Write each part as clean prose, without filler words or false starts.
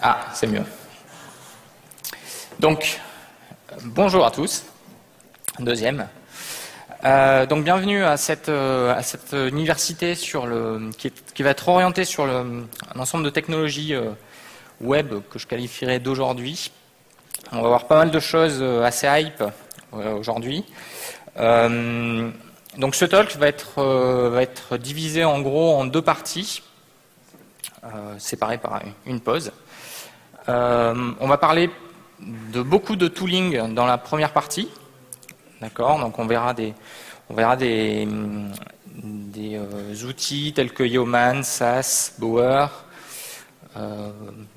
Ah, c'est mieux. Donc, bonjour à tous. Deuxième. Donc, bienvenue à cette université qui va être orientée sur un ensemble de technologies web que je qualifierais d'aujourd'hui. On va voir pas mal de choses assez hype aujourd'hui. Donc, ce talk va être divisé en gros en deux parties, séparées par une pause. On va parler de beaucoup de tooling dans la première partie, d'accord. Donc on verra des outils tels que Yeoman, SAS, Bower,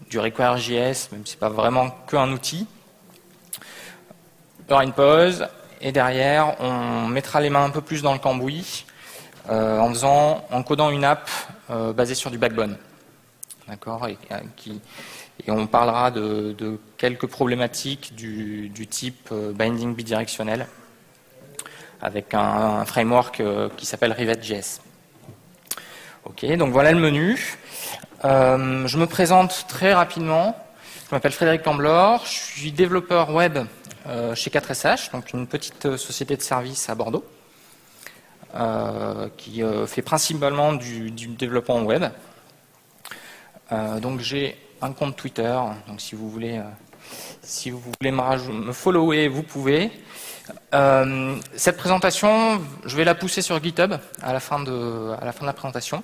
du Require.js, même si c'est pas vraiment qu'un outil. Il y aura une pause et derrière on mettra les mains un peu plus dans le cambouis en codant une app basée sur du Backbone, d'accord, et on parlera de quelques problématiques du type binding bidirectionnel avec un framework qui s'appelle Rivet.js. Ok, donc voilà le menu. Je me présente très rapidement. Je m'appelle Frédéric Lamblor, je suis développeur web chez 4SH, donc une petite société de services à Bordeaux, qui fait principalement du développement web. Donc j'ai un compte Twitter, donc si vous voulez me follower, vous pouvez. Cette présentation, je vais la pousser sur GitHub à la fin de la présentation.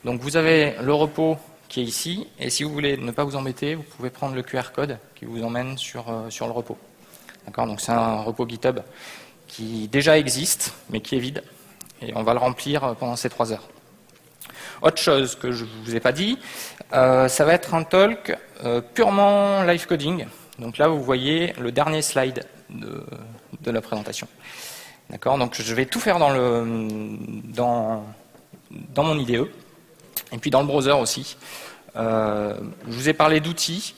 Donc vous avez le repo qui est ici, et si vous voulez ne pas vous embêter, vous pouvez prendre le QR code qui vous emmène sur le repo. D'accord, donc c'est un repo GitHub qui déjà existe, mais qui est vide, et on va le remplir pendant ces 3 heures. Autre chose que je ne vous ai pas dit, ça va être un talk purement live coding. Donc là, vous voyez le dernier slide de la présentation. D'accord, donc je vais tout faire dans mon IDE et puis dans le browser aussi. Je vous ai parlé d'outils.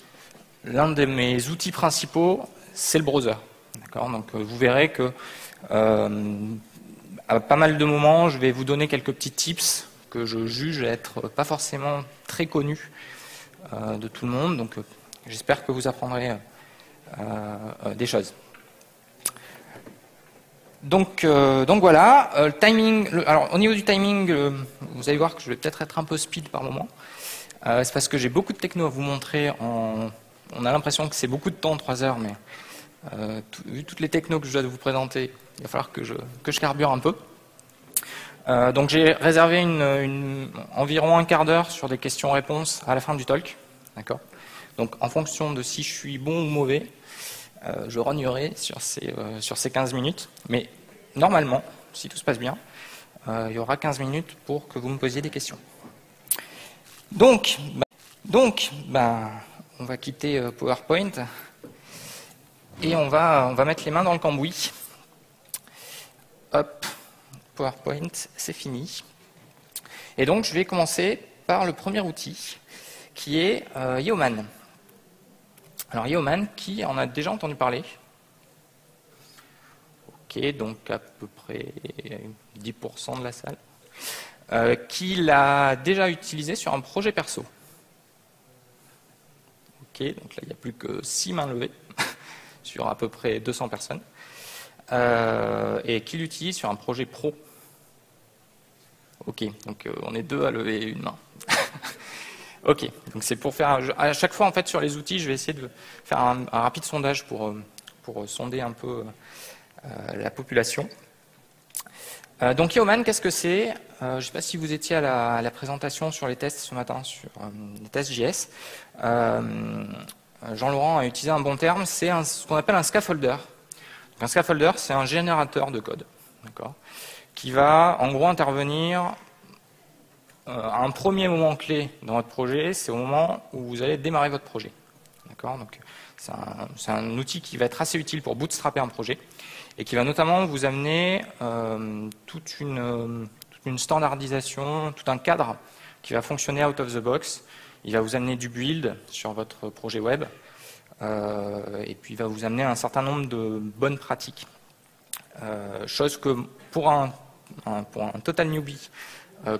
L'un de mes outils principaux, c'est le browser. D'accord, donc vous verrez que à pas mal de moments, je vais vous donner quelques petits tips que je juge être pas forcément très connus de tout le monde. Donc j'espère que vous apprendrez des choses. Donc voilà, le timing. Alors au niveau du timing, vous allez voir que je vais peut-être être un peu speed par moment. C'est parce que j'ai beaucoup de techno à vous montrer. On a l'impression que c'est beaucoup de temps, 3 heures, mais vu toutes les technos que je dois vous présenter, il va falloir que je carbure un peu. Donc j'ai réservé environ un quart d'heure sur des questions-réponses à la fin du talk. D'accord. Donc en fonction de si je suis bon ou mauvais, je rognerai sur ces 15 minutes. Mais normalement, si tout se passe bien, il y aura 15 minutes pour que vous me posiez des questions. Donc on va quitter PowerPoint et on va mettre les mains dans le cambouis. Hop. PowerPoint, c'est fini. Et donc, je vais commencer par le premier outil, qui est Yeoman. Alors, Yeoman, qui en a déjà entendu parler? Ok, donc à peu près 10% de la salle. Qui l'a déjà utilisé sur un projet perso. Ok, donc là, il n'y a plus que 6 mains levées sur à peu près 200 personnes. Et qui l'utilise sur un projet pro. Ok, donc on est 2 à lever une main. Ok, donc c'est pour faire à chaque fois en fait sur les outils, je vais essayer de faire un rapide sondage pour sonder un peu la population. Donc Yeoman, qu'est-ce que c'est? Je ne sais pas si vous étiez à la présentation sur les tests ce matin, sur les tests JS. Jean-Laurent a utilisé un bon terme, c'est ce qu'on appelle un scaffolder. Donc un scaffolder, c'est un générateur de code, d'accord, qui va en gros intervenir à un premier moment clé dans votre projet, c'est au moment où vous allez démarrer votre projet. D'accord, donc c'est un outil qui va être assez utile pour bootstrapper un projet et qui va notamment vous amener toute une standardisation, tout un cadre qui va fonctionner out of the box. Il va vous amener du build sur votre projet web et puis il va vous amener un certain nombre de bonnes pratiques. Chose que pour un total newbie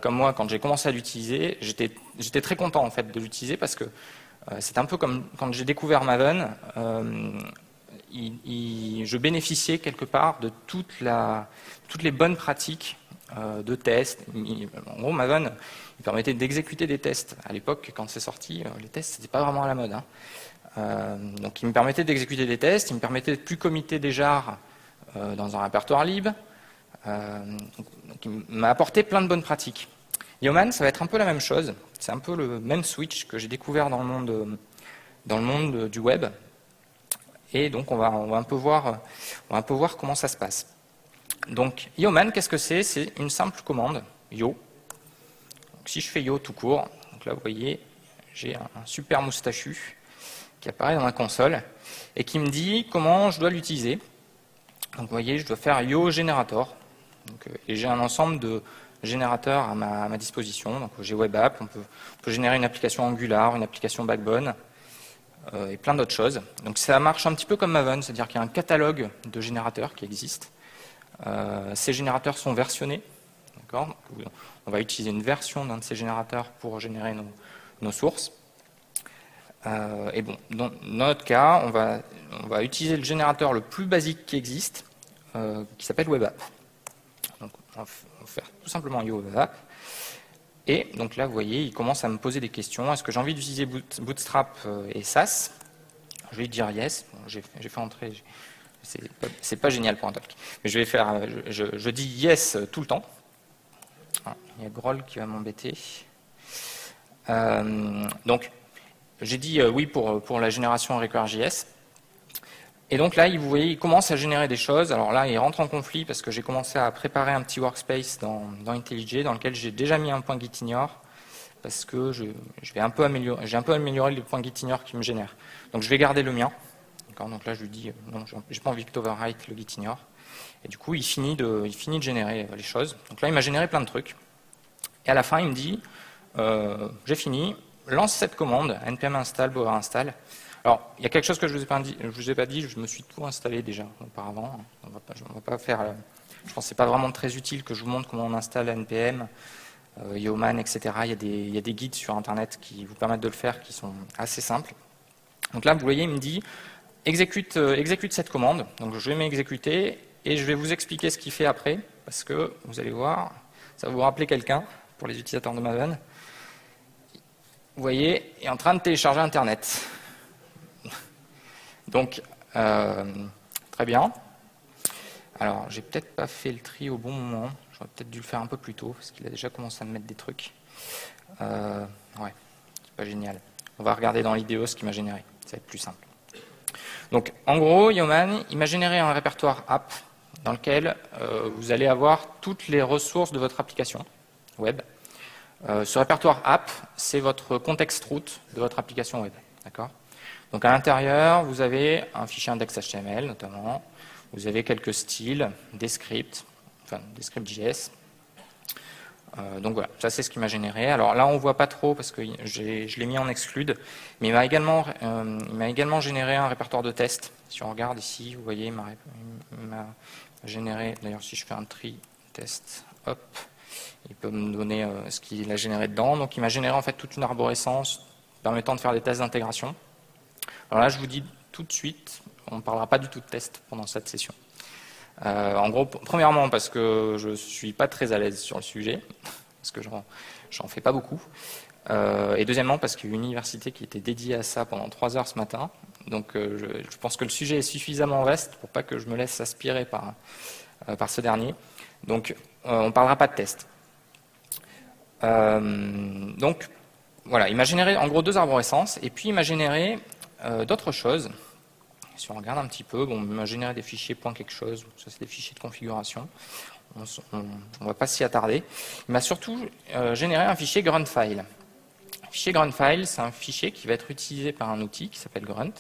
comme moi, quand j'ai commencé à l'utiliser, j'étais très content en fait de l'utiliser parce que C'est un peu comme quand j'ai découvert Maven, je bénéficiais quelque part de toutes les bonnes pratiques de tests. En gros, Maven, il permettait d'exécuter des tests. À l'époque, quand c'est sorti, les tests, c'était pas vraiment à la mode. Donc, il me permettait d'exécuter des tests, il me permettait de plus committer des jars dans un répertoire lib. Donc, il m'a apporté plein de bonnes pratiques. Yeoman, ça va être un peu la même chose. C'est un peu le même switch que j'ai découvert dans le monde du web. Et donc, on va un peu voir comment ça se passe. Donc, Yeoman, qu'est-ce que c'est? C'est une simple commande, yo. Donc, si je fais yo tout court, donc là, vous voyez, j'ai un super moustachu qui apparaît dans la console et qui me dit comment je dois l'utiliser. Donc, vous voyez, je dois faire yo générateur. Et j'ai un ensemble de générateurs à ma disposition. Donc, j'ai web app, on peut générer une application Angular, une application Backbone, et plein d'autres choses. Donc ça marche un petit peu comme Maven, c'est-à-dire qu'il y a un catalogue de générateurs qui existe. Ces générateurs sont versionnés. On va utiliser une version d'un de ces générateurs pour générer nos sources. Et bon, dans notre cas, on va utiliser le générateur le plus basique qui existe, qui s'appelle web app. Donc on va faire tout simplement yo web app. Et donc là, vous voyez, il commence à me poser des questions. Est-ce que j'ai envie d'utiliser Bootstrap et Sass? Je vais lui dire yes. Bon, j'ai fait entrer. C'est pas génial pour un talk. Mais je vais faire. Je dis yes tout le temps. Ah, il y a Groll qui va m'embêter. Donc, j'ai dit oui pour la génération Require.js. Et donc là, vous voyez, il commence à générer des choses. Alors là, il rentre en conflit parce que j'ai commencé à préparer un petit workspace dans IntelliJ dans lequel j'ai déjà mis un point gitignore parce que j'ai un peu amélioré le point gitignore qui me génère. Donc je vais garder le mien. Donc là, je lui dis non, j'ai pas envie que tu overwrite le gitignore. Et du coup, il finit de générer les choses. Donc là, il m'a généré plein de trucs. Et à la fin, il me dit j'ai fini, lance cette commande npm install bower install. Alors, il y a quelque chose que je ne vous ai pas dit, je me suis tout installé déjà auparavant. On va pas faire, je pense que ce n'est pas vraiment très utile que je vous montre comment on installe npm, Yeoman, etc. Il y a des guides sur Internet qui vous permettent de le faire, qui sont assez simples. Donc là, vous voyez, il me dit, exécute cette commande. Donc je vais m'exécuter et je vais vous expliquer ce qu'il fait après, parce que vous allez voir, ça va vous rappeler quelqu'un, pour les utilisateurs de Maven. Vous voyez, il est en train de télécharger Internet. Donc, très bien. Alors, j'ai peut-être pas fait le tri au bon moment. J'aurais peut-être dû le faire un peu plus tôt, parce qu'il a déjà commencé à me mettre des trucs. Ouais, c'est pas génial. On va regarder dans l'idéo ce qu'il m'a généré. Ça va être plus simple. Donc, en gros, Yeoman, il m'a généré un répertoire app dans lequel vous allez avoir toutes les ressources de votre application web. Ce répertoire app, c'est votre contexte route de votre application web. D'accord ? Donc à l'intérieur, vous avez un fichier index.html notamment, vous avez quelques styles, des scripts, enfin des scripts JS. Donc voilà, ça c'est ce qui m'a généré. Alors là on ne voit pas trop parce que je l'ai mis en exclude, mais il m'a également généré un répertoire de tests. Si on regarde ici, vous voyez, il m'a généré, d'ailleurs si je fais un tri test, hop, il peut me donner ce qu'il a généré dedans. Donc il m'a généré en fait toute une arborescence permettant de faire des tests d'intégration. Alors là, je vous dis tout de suite, on ne parlera pas du tout de test pendant cette session. En gros, premièrement, parce que je ne suis pas très à l'aise sur le sujet, parce que j'en fais pas beaucoup. Et deuxièmement, parce qu'il y a une université qui était dédiée à ça pendant 3 heures ce matin. Donc je pense que le sujet est suffisamment vaste pour pas que je me laisse aspirer par ce dernier. Donc on ne parlera pas de test. Donc voilà, il m'a généré en gros 2 arborescences, et puis il m'a généré d'autres choses. Si on regarde un petit peu, bon, il m'a généré des fichiers .quelque chose, ça c'est des fichiers de configuration, on ne va pas s'y attarder. Il m'a surtout généré un fichier gruntfile. Le fichier gruntfile, c'est un fichier qui va être utilisé par un outil qui s'appelle grunt,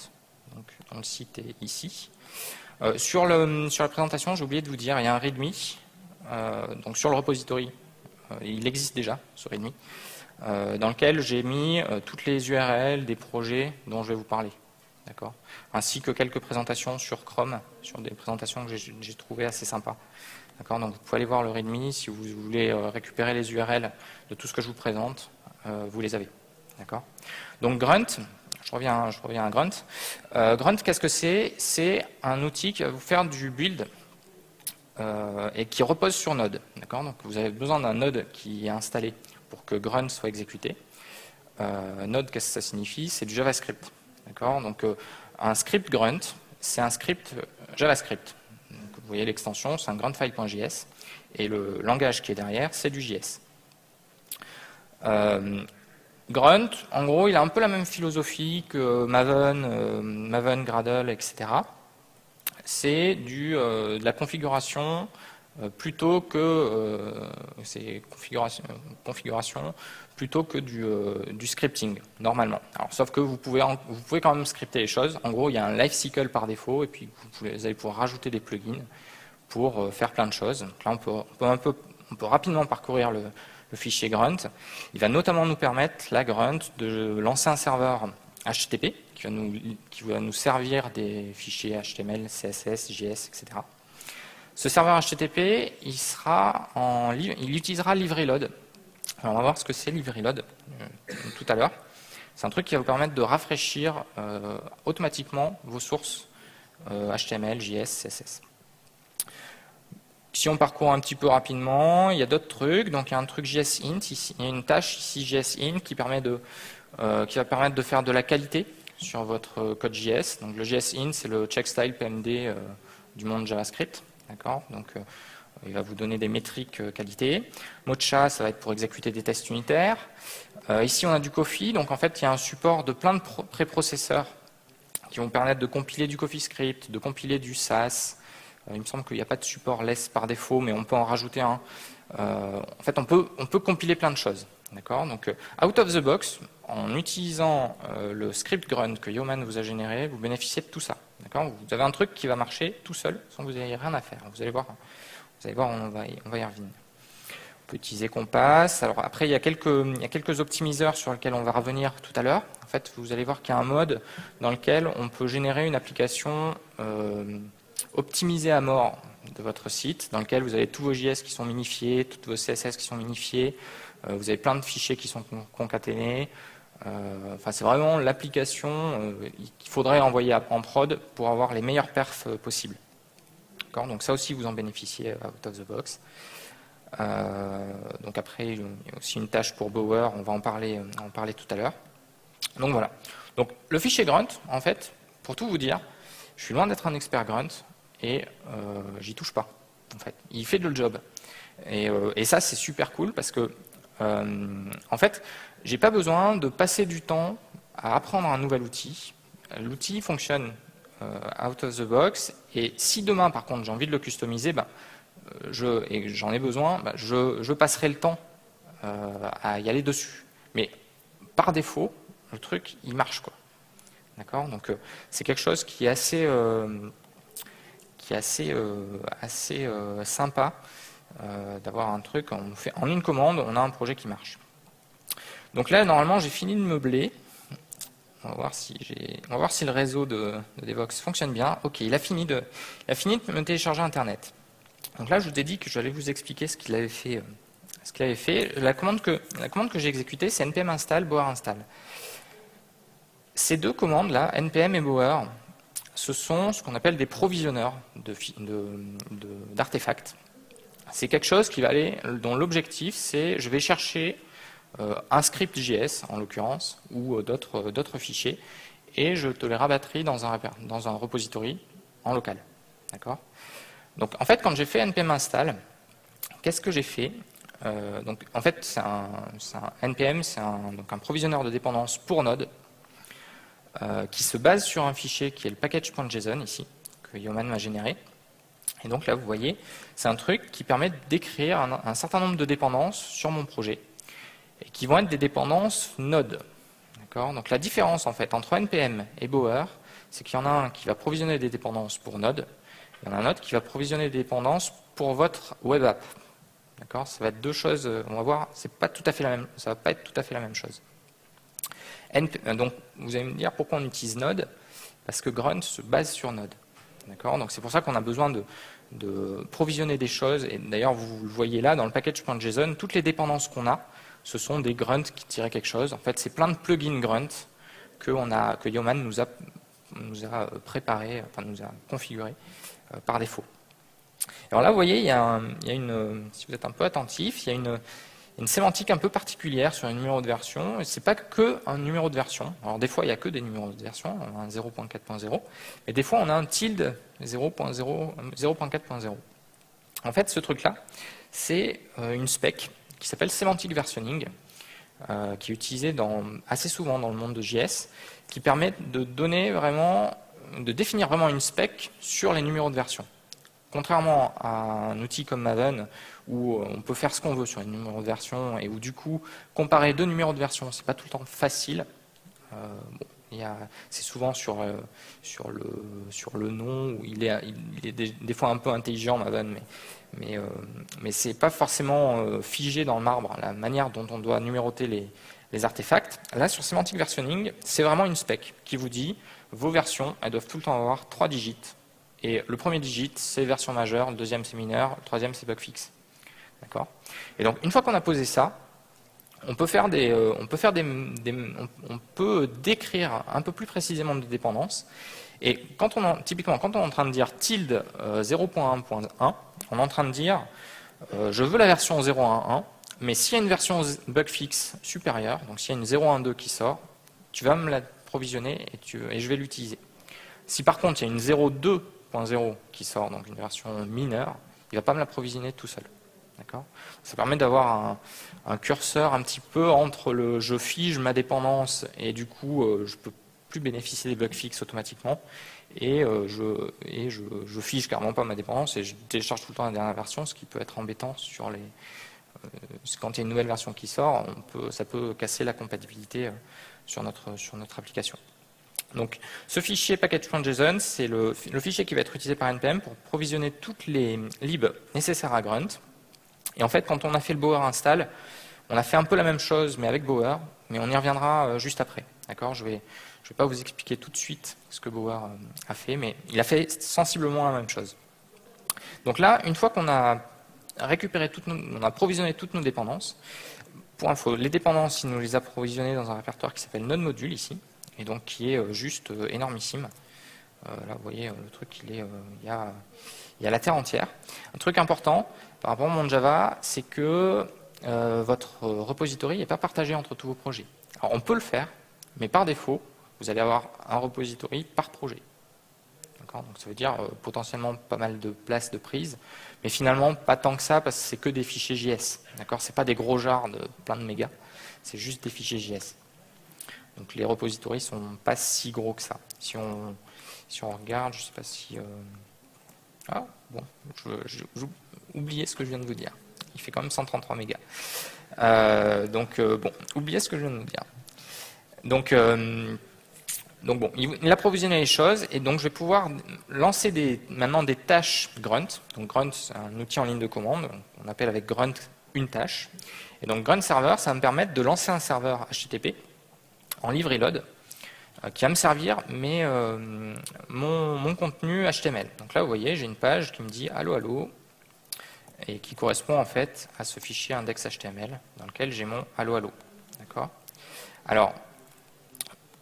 donc dont le site est ici. Sur la présentation, j'ai oublié de vous dire, il y a un readme, donc sur le repository, il existe déjà, ce readme, dans lequel j'ai mis toutes les URL des projets dont je vais vous parler, d'accord, ainsi que quelques présentations sur Chrome, sur des présentations que j'ai trouvées assez sympas. D'accord, donc vous pouvez aller voir le README si vous voulez récupérer les URL de tout ce que je vous présente, vous les avez. D'accord. Donc Grunt, reviens à Grunt. Grunt, qu'est-ce que c'est? C'est un outil qui va vous faire du build et qui repose sur Node. Donc vous avez besoin d'un Node qui est installé pour que Grunt soit exécuté. Node, qu'est-ce que ça signifie? C'est du JavaScript. Donc un script Grunt, c'est un script JavaScript. Donc, vous voyez l'extension, c'est un gruntfile.js. Et le langage qui est derrière, c'est du JS. Grunt, en gros, il a un peu la même philosophie que Maven, Gradle, etc. C'est de la configuration plutôt que plutôt que du scripting normalement. Alors, sauf que vous pouvez quand même scripter les choses. En gros, il y a un life-cycle par défaut et puis vous allez pouvoir rajouter des plugins pour faire plein de choses. Donc là, on peut rapidement parcourir le fichier Grunt. Il va notamment nous permettre, la Grunt, de lancer un serveur HTTP qui va nous servir des fichiers HTML, CSS, JS, etc. Ce serveur HTTP, il utilisera LiveReload. Alors on va voir ce que c'est LiveReload tout à l'heure. C'est un truc qui va vous permettre de rafraîchir automatiquement vos sources HTML, JS, CSS. Si on parcourt un petit peu rapidement, il y a d'autres trucs. Donc il y a un truc JSInt, ici, il y a une tâche ici JSInt qui va permettre de faire de la qualité sur votre code JS. Donc le JSInt, c'est le checkstyle PMD du monde JavaScript. Donc il va vous donner des métriques qualité. Mocha, ça va être pour exécuter des tests unitaires. Ici on a du Coffee, donc en fait il y a un support de plein de préprocesseurs qui vont permettre de compiler du CoffeeScript, de compiler du Sass. Il me semble qu'il n'y a pas de support less par défaut, mais on peut en rajouter un. En fait, on peut compiler plein de choses. Donc, out of the box, en utilisant le script Grunt que Yeoman vous a généré, vous bénéficiez de tout ça. Vous avez un truc qui va marcher tout seul, sans que vous n'ayez rien à faire. Vous allez voir, on va y revenir. On peut utiliser Compass. Alors après, il y a quelques optimiseurs sur lesquels on va revenir tout à l'heure. En fait, vous allez voir qu'il y a un mode dans lequel on peut générer une application optimisé à mort de votre site, dans lequel vous avez tous vos JS qui sont minifiés, toutes vos CSS qui sont minifiés, vous avez plein de fichiers qui sont concaténés. C'est vraiment l'application qu'il faudrait envoyer en prod pour avoir les meilleures perfs possibles. Donc ça aussi, vous en bénéficiez out of the box. Donc après, il y a aussi une tâche pour Bower, on va en parler tout à l'heure. Donc voilà. Donc le fichier Grunt, en fait, pour tout vous dire, je suis loin d'être un expert Grunt et j'y touche pas. En fait, il fait le job. Et ça, c'est super cool parce que, en fait, j'ai pas besoin de passer du temps à apprendre un nouvel outil. L'outil fonctionne out of the box. Et si demain, par contre, j'ai envie de le customiser, et j'en ai besoin, je passerai le temps à y aller dessus. Mais par défaut, le truc, il marche, quoi. Donc c'est quelque chose qui est assez sympa d'avoir un truc, on fait en une commande, on a un projet qui marche. Donc là, normalement, j'ai fini de meubler. On va voir si le réseau de Devoxx fonctionne bien. Ok, il a fini de me télécharger Internet. Donc là, je vous ai dit que j'allais vous expliquer ce qu'il avait fait. La commande que j'ai exécutée, c'est npm install, bower install. Ces deux commandes-là, npm et bower, ce sont ce qu'on appelle des provisionneurs d'artefacts. C'est quelque chose dont l'objectif, c'est je vais chercher un script JS, en l'occurrence, ou d'autres fichiers, et je te les rabattrai dans un repository en local. Donc, en fait, quand j'ai fait npm install, qu'est-ce que j'ai fait donc, en fait, npm, c'est un provisionneur de dépendance pour Node, qui se base sur un fichier qui est le package.json ici, que Yeoman m'a généré. Et donc là, vous voyez, c'est un truc qui permet d'écrire un certain nombre de dépendances sur mon projet, et qui vont être des dépendances Node. Donc la différence en fait entre npm et bower, c'est qu'il y en a un qui va provisionner des dépendances pour Node, et il y en a un autre qui va provisionner des dépendances pour votre web app. Ça va être deux choses, on va voir, ça va pas être tout à fait la même chose. Donc, vous allez me dire pourquoi on utilise Node, parce que Grunt se base sur Node. Donc, c'est pour ça qu'on a besoin de provisionner des choses. Et d'ailleurs, vous le voyez là, dans le package.json, toutes les dépendances qu'on a, ce sont des grunts qui tiraient quelque chose. En fait, c'est plein de plugins Grunt que Yeoman nous a préparé, enfin nous a configuré par défaut. Alors là, vous voyez, si vous êtes un peu attentif, il y a une sémantique un peu particulière sur un numéro de version. Et c'est pas que un numéro de version. Alors des fois, il n'y a que des numéros de version, on a un 0.4.0, mais des fois, on a un tilde 0.4.0. En fait, ce truc-là, c'est une spec qui s'appelle Semantic Versioning, qui est utilisée assez souvent dans le monde de JS, qui permet de définir vraiment une spec sur les numéros de version. Contrairement à un outil comme Maven, où on peut faire ce qu'on veut sur les numéros de version, et où du coup, comparer deux numéros de version, c'est pas tout le temps facile. C'est souvent sur le nom, où il est des fois un peu intelligent, Maven, mais c'est pas forcément figé dans le marbre, la manière dont on doit numéroter les artefacts. Là, sur Semantic Versioning, c'est vraiment une spec qui vous dit, vos versions, elles doivent tout le temps avoir 3 digits. Et le premier digit, c'est version majeure, le deuxième, c'est mineur, le troisième, c'est bug fix. D'accord ? Et donc, une fois qu'on a posé ça, on peut décrire un peu plus précisément des dépendances. Et typiquement, quand on est en train de dire tilde 0.1.1, on est en train de dire je veux la version 0.1.1, mais s'il y a une version bug fix supérieure, donc s'il y a une 0.1.2 qui sort, tu vas me la provisionner et je vais l'utiliser. Si par contre il y a une 0.2.0 qui sort, donc une version mineure, il ne va pas me la provisionner tout seul. D'accord ? Ça permet d'avoir un curseur un petit peu entre le je fige ma dépendance et du coup je peux plus bénéficier des bugs fixes automatiquement et je fige carrément pas ma dépendance et je télécharge tout le temps la dernière version, ce qui peut être embêtant quand il y a une nouvelle version qui sort, ça peut casser la compatibilité sur notre application. Donc, ce fichier package.json, c'est le fichier qui va être utilisé par NPM pour provisionner toutes les libs nécessaires à Grunt. Et en fait, quand on a fait le Bower install, on a fait un peu la même chose, mais avec Bower, mais on y reviendra juste après. D'accord ? Je vais pas vous expliquer tout de suite ce que Bower a fait, mais il a fait sensiblement la même chose. Donc là, une fois qu'on a récupéré on a provisionné toutes nos dépendances, pour info, les dépendances, il nous les a provisionnées dans un répertoire qui s'appelle node module ici, et donc qui est juste énormissime. Là, vous voyez, le truc, il y a la terre entière. Un truc important par rapport au monde Java, c'est que votre repository n'est pas partagé entre tous vos projets. Alors, on peut le faire, mais par défaut, vous allez avoir un repository par projet. Donc ça veut dire potentiellement pas mal de places de prise, mais finalement pas tant que ça parce que c'est que des fichiers JS. D'accord ? C'est pas des gros jars de plein de mégas, c'est juste des fichiers JS. Donc les repositories sont pas si gros que ça. Si on regarde, je sais pas si j'ai oublié ce que je viens de vous dire. Il fait quand même 133 mégas. Oubliez ce que je viens de vous dire. Donc bon, il a provisionné les choses et donc je vais pouvoir lancer maintenant des tâches Grunt. Donc Grunt, c'est un outil en ligne de commande. On appelle avec Grunt une tâche. Et donc Grunt Server, ça va me permettre de lancer un serveur HTTP en live reload qui va me servir mon contenu HTML. Donc là, vous voyez, j'ai une page qui me dit allô, allô, et qui correspond en fait à ce fichier index.html dans lequel j'ai mon allô, allô. D'accord ? Alors,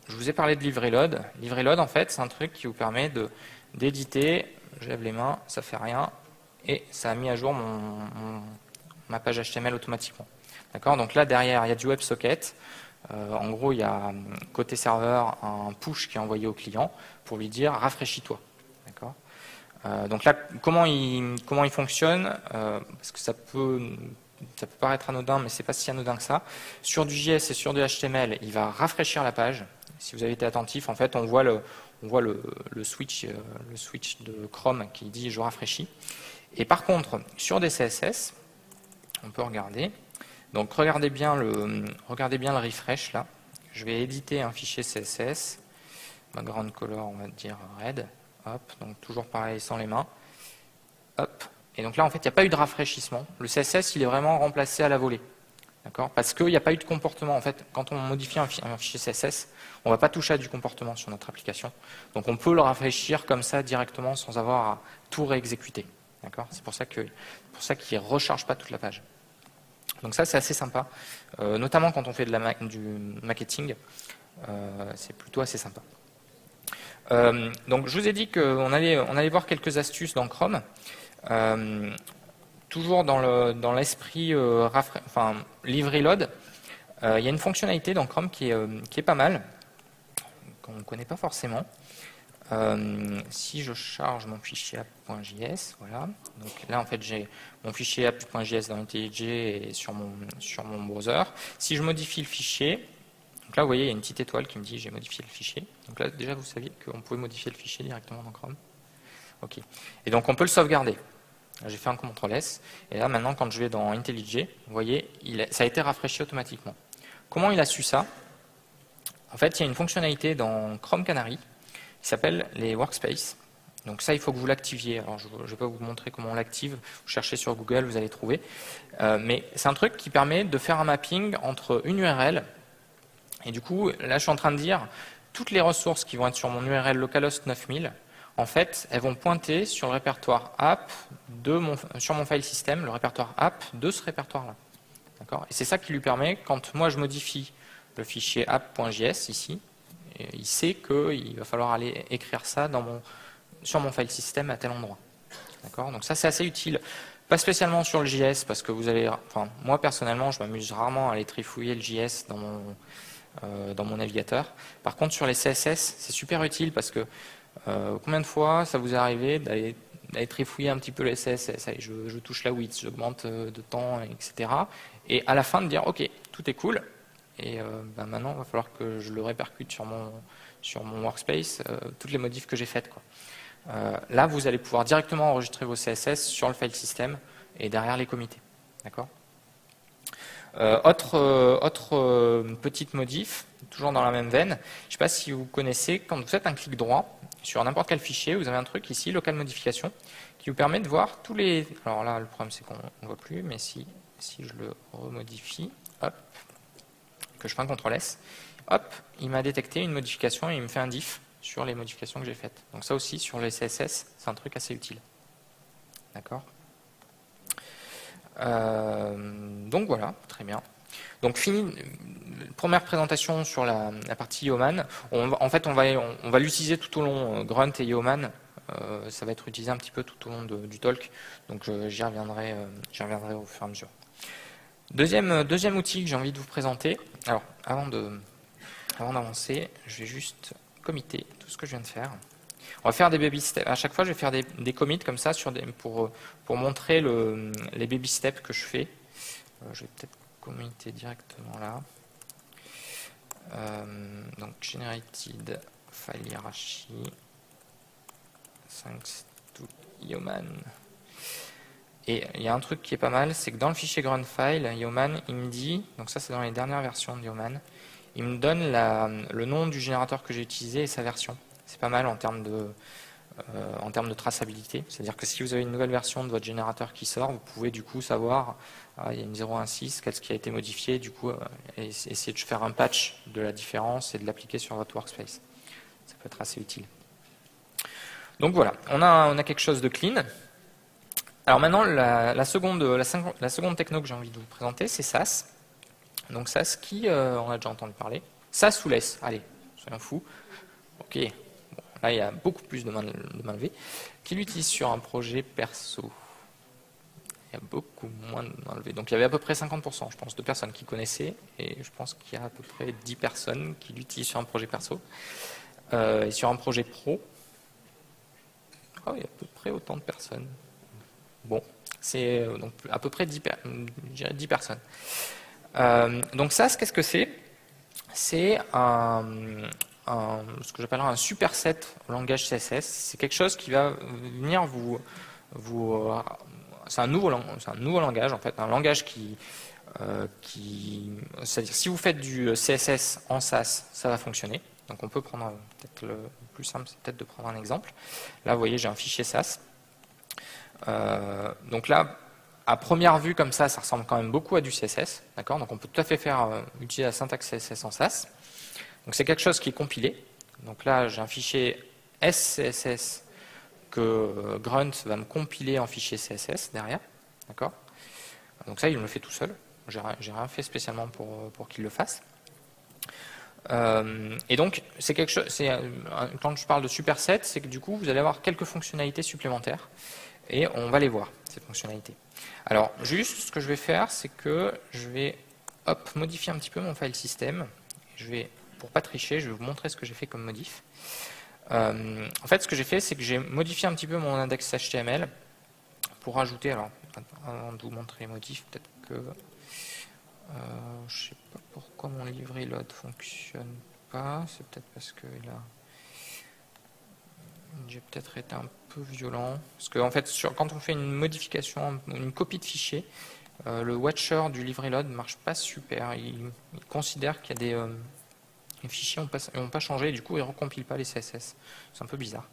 je vous ai parlé de live reload. Live reload, en fait, c'est un truc qui vous permet d'éditer. Je lève les mains, ça fait rien, et ça a mis à jour ma page HTML automatiquement. D'accord ? Donc là, derrière, il y a du WebSocket. En gros, il y a côté serveur un push qui est envoyé au client pour lui dire rafraîchis-toi. D'accord ? Donc là, comment il fonctionne parce que ça peut paraître anodin, mais c'est pas si anodin que ça. Sur du JS et sur du HTML, il va rafraîchir la page. Si vous avez été attentif, en fait, on voit le switch de Chrome qui dit je rafraîchis. Et par contre, sur des CSS, on peut regarder. Donc regardez bien le refresh là. Je vais éditer un fichier CSS. Background color, on va dire red. Hop, donc toujours pareil, sans les mains. Hop. Et donc là, en fait, il n'y a pas eu de rafraîchissement. Le CSS, il est vraiment remplacé à la volée. D'accord ? Parce qu'il n'y a pas eu de comportement. En fait, quand on modifie un fichier CSS, on ne va pas toucher à du comportement sur notre application. Donc on peut le rafraîchir comme ça directement sans avoir à tout réexécuter. D'accord ? C'est pour ça qu'il ne recharge pas toute la page. Donc ça, c'est assez sympa, notamment quand on fait du marketing. C'est plutôt assez sympa. Donc je vous ai dit qu'on allait voir quelques astuces dans Chrome. Toujours dans l'esprit live reload, il y a une fonctionnalité dans Chrome qui est pas mal, qu'on ne connaît pas forcément. Si je charge mon fichier app.js, voilà. Donc là en fait j'ai mon fichier app.js dans IntelliJ et sur mon browser. Si je modifie le fichier, donc là vous voyez il y a une petite étoile qui me dit j'ai modifié le fichier. Donc là déjà vous saviez qu'on pouvait modifier le fichier directement dans Chrome. Ok. Et donc on peut le sauvegarder. J'ai fait un CTRL S et là maintenant quand je vais dans IntelliJ, vous voyez ça a été rafraîchi automatiquement. Comment il a su ça? En fait il y a une fonctionnalité dans Chrome Canary qui s'appelle les workspaces. Donc ça, il faut que vous l'activiez. Alors, je ne vais pas vous montrer comment on l'active. Vous cherchez sur Google, vous allez trouver. Mais c'est un truc qui permet de faire un mapping entre une URL. Et du coup, là, je suis en train de dire, toutes les ressources qui vont être sur mon URL localhost 9000, en fait, elles vont pointer sur le répertoire app sur mon file system, le répertoire app de ce répertoire-là. D'accord ? Et c'est ça qui lui permet, quand moi je modifie le fichier app.js ici, il sait qu'il va falloir aller écrire ça sur mon file system à tel endroit. D'accord ? Donc ça c'est assez utile. Pas spécialement sur le JS parce que moi personnellement je m'amuse rarement à aller trifouiller le JS dans mon navigateur. Par contre sur les CSS c'est super utile parce que combien de fois ça vous est arrivé d'aller trifouiller un petit peu les CSS, allez, je touche la width, j'augmente de temps, etc. Et à la fin de dire ok tout est cool. Et maintenant, il va falloir que je le répercute sur mon workspace, toutes les modifs que j'ai faites. Là, vous allez pouvoir directement enregistrer vos CSS sur le file system et derrière les comités. D'accord ? Autre petite modif, toujours dans la même veine. Je ne sais pas si vous connaissez, quand vous faites un clic droit sur n'importe quel fichier, vous avez un truc ici, local modification, qui vous permet de voir tous les... Alors là, le problème, c'est qu'on ne voit plus, mais si je le remodifie, hop, que je fais un CTRL S, hop, il m'a détecté une modification et il me fait un diff sur les modifications que j'ai faites. Donc ça aussi, sur les CSS, c'est un truc assez utile. D'accord ? Donc voilà, très bien. Donc fini, première présentation sur la partie Yeoman. En fait, on va l'utiliser tout au long, Grunt et Yeoman. Ça va être utilisé un petit peu tout au long du talk. Donc j'y reviendrai au fur et à mesure. Deuxième outil que j'ai envie de vous présenter. Alors, avant d'avancer, je vais juste committer tout ce que je viens de faire. On va faire des baby steps. À chaque fois, je vais faire des commits comme ça pour montrer les baby steps que je fais. Je vais peut-être committer directement là. Donc, generated file hierarchy. Thanks to Yeoman. Et il y a un truc qui est pas mal, c'est que dans le fichier grunt file, Yeoman, il me dit, donc ça c'est dans les dernières versions de Yeoman, il me donne le nom du générateur que j'ai utilisé et sa version. C'est pas mal en termes de traçabilité. C'est-à-dire que si vous avez une nouvelle version de votre générateur qui sort, vous pouvez du coup savoir, il y a une 0.1.6, qu'est-ce qui a été modifié, du coup, essayer de faire un patch de la différence et de l'appliquer sur votre workspace. Ça peut être assez utile. Donc voilà, on a quelque chose de clean. Alors maintenant, la seconde techno que j'ai envie de vous présenter, c'est SAS. Donc SAS qui, on a déjà entendu parler. SAS ou LESS, allez, soyons fous. Ok, bon, là il y a beaucoup plus de mains levées. Qui l'utilise sur un projet perso? Il y a beaucoup moins de mains levées. Donc il y avait à peu près 50%, je pense, de personnes qui connaissaient. Et je pense qu'il y a à peu près 10 personnes qui l'utilisent sur un projet perso. Et sur un projet pro, il y a à peu près autant de personnes. Bon, c'est donc à peu près 10 personnes. Donc SAS, qu'est-ce que c'est? C'est ce que j'appellerais un superset au langage CSS. C'est quelque chose qui va venir c'est un nouveau langage en fait, un langage c'est-à-dire si vous faites du CSS en SAS, ça va fonctionner. Donc on peut prendre peut-être le plus simple, c'est peut-être de prendre un exemple. Là, vous voyez, j'ai un fichier SAS. Donc là, à première vue comme ça ressemble quand même beaucoup à du CSS, d'accord? Donc on peut tout à fait utiliser la syntaxe CSS en SAS. Donc c'est quelque chose qui est compilé. Donc là, j'ai un fichier SCSS que Grunt va me compiler en fichier CSS derrière, d'accord? Donc ça, il me le fait tout seul. J'ai rien fait spécialement pour qu'il le fasse. Et donc, c'est quelque chose. Quand je parle de superset, c'est que du coup, vous allez avoir quelques fonctionnalités supplémentaires, et on va les voir ces fonctionnalités. Alors, juste, ce que je vais faire, c'est que je vais, modifier un petit peu mon file system. Pour pas tricher, je vais vous montrer ce que j'ai fait comme modif. En fait, ce que j'ai fait, c'est que j'ai modifié un petit peu mon index HTML pour ajouter. Alors, avant de vous montrer les modifs, peut-être que je sais pas pourquoi mon livret load fonctionne pas. C'est peut-être parce que j'ai peut-être été un peu violent. Parce que en fait, quand on fait une modification, une copie de fichier, le watcher du livret load ne marche pas super. Il considère qu'il y a les fichiers n'ont pas changé, et du coup, il ne recompile pas les CSS. C'est un peu bizarre.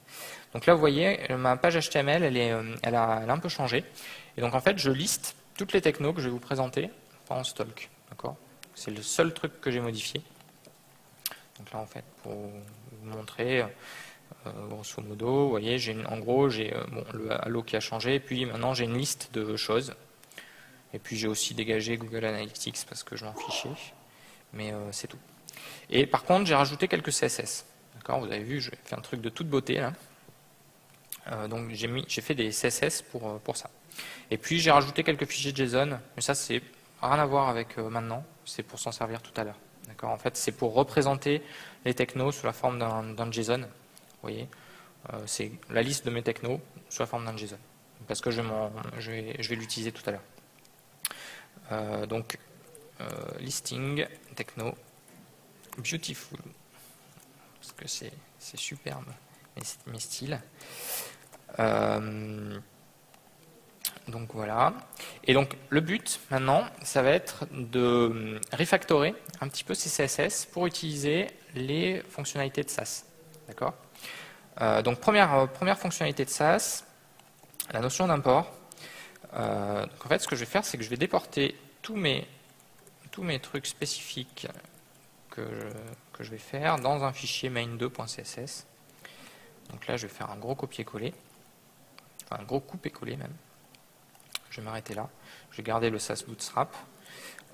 Donc là, vous voyez, ma page HTML, elle a un peu changé. Et donc, en fait, je liste toutes les technos que je vais vous présenter pendant ce talk. D'accord ? C'est le seul truc que j'ai modifié. Donc là, en fait, pour vous montrer, grosso modo, vous voyez, en gros, j'ai le Halo qui a changé, et puis maintenant, j'ai une liste de choses. Et puis, j'ai aussi dégagé Google Analytics parce que je m'en fichais. Mais c'est tout. Et par contre, j'ai rajouté quelques CSS. D'accord, vous avez vu, j'ai fait un truc de toute beauté là. Donc j'ai fait des CSS pour ça. Et puis j'ai rajouté quelques fichiers JSON, mais ça c'est rien à voir avec maintenant, c'est pour s'en servir tout à l'heure. D'accord, en fait c'est pour représenter les technos sous la forme d'un JSON. Vous voyez, c'est la liste de mes technos sous la forme d'un JSON. Parce que je vais l'utiliser tout à l'heure. Donc listing techno beautiful, parce que c'est superbe mes styles. Donc voilà. Et donc le but maintenant, ça va être de refactorer un petit peu ces CSS pour utiliser les fonctionnalités de Sass. D'accord. Donc première fonctionnalité de Sass, la notion d'import. Donc en fait, ce que je vais faire, c'est que je vais déporter tous mes trucs spécifiques que je vais faire dans un fichier main2.css. Donc là, je vais faire un gros copier-coller, enfin un gros couper-coller même. Je vais m'arrêter là. Je vais garder le Sass Bootstrap.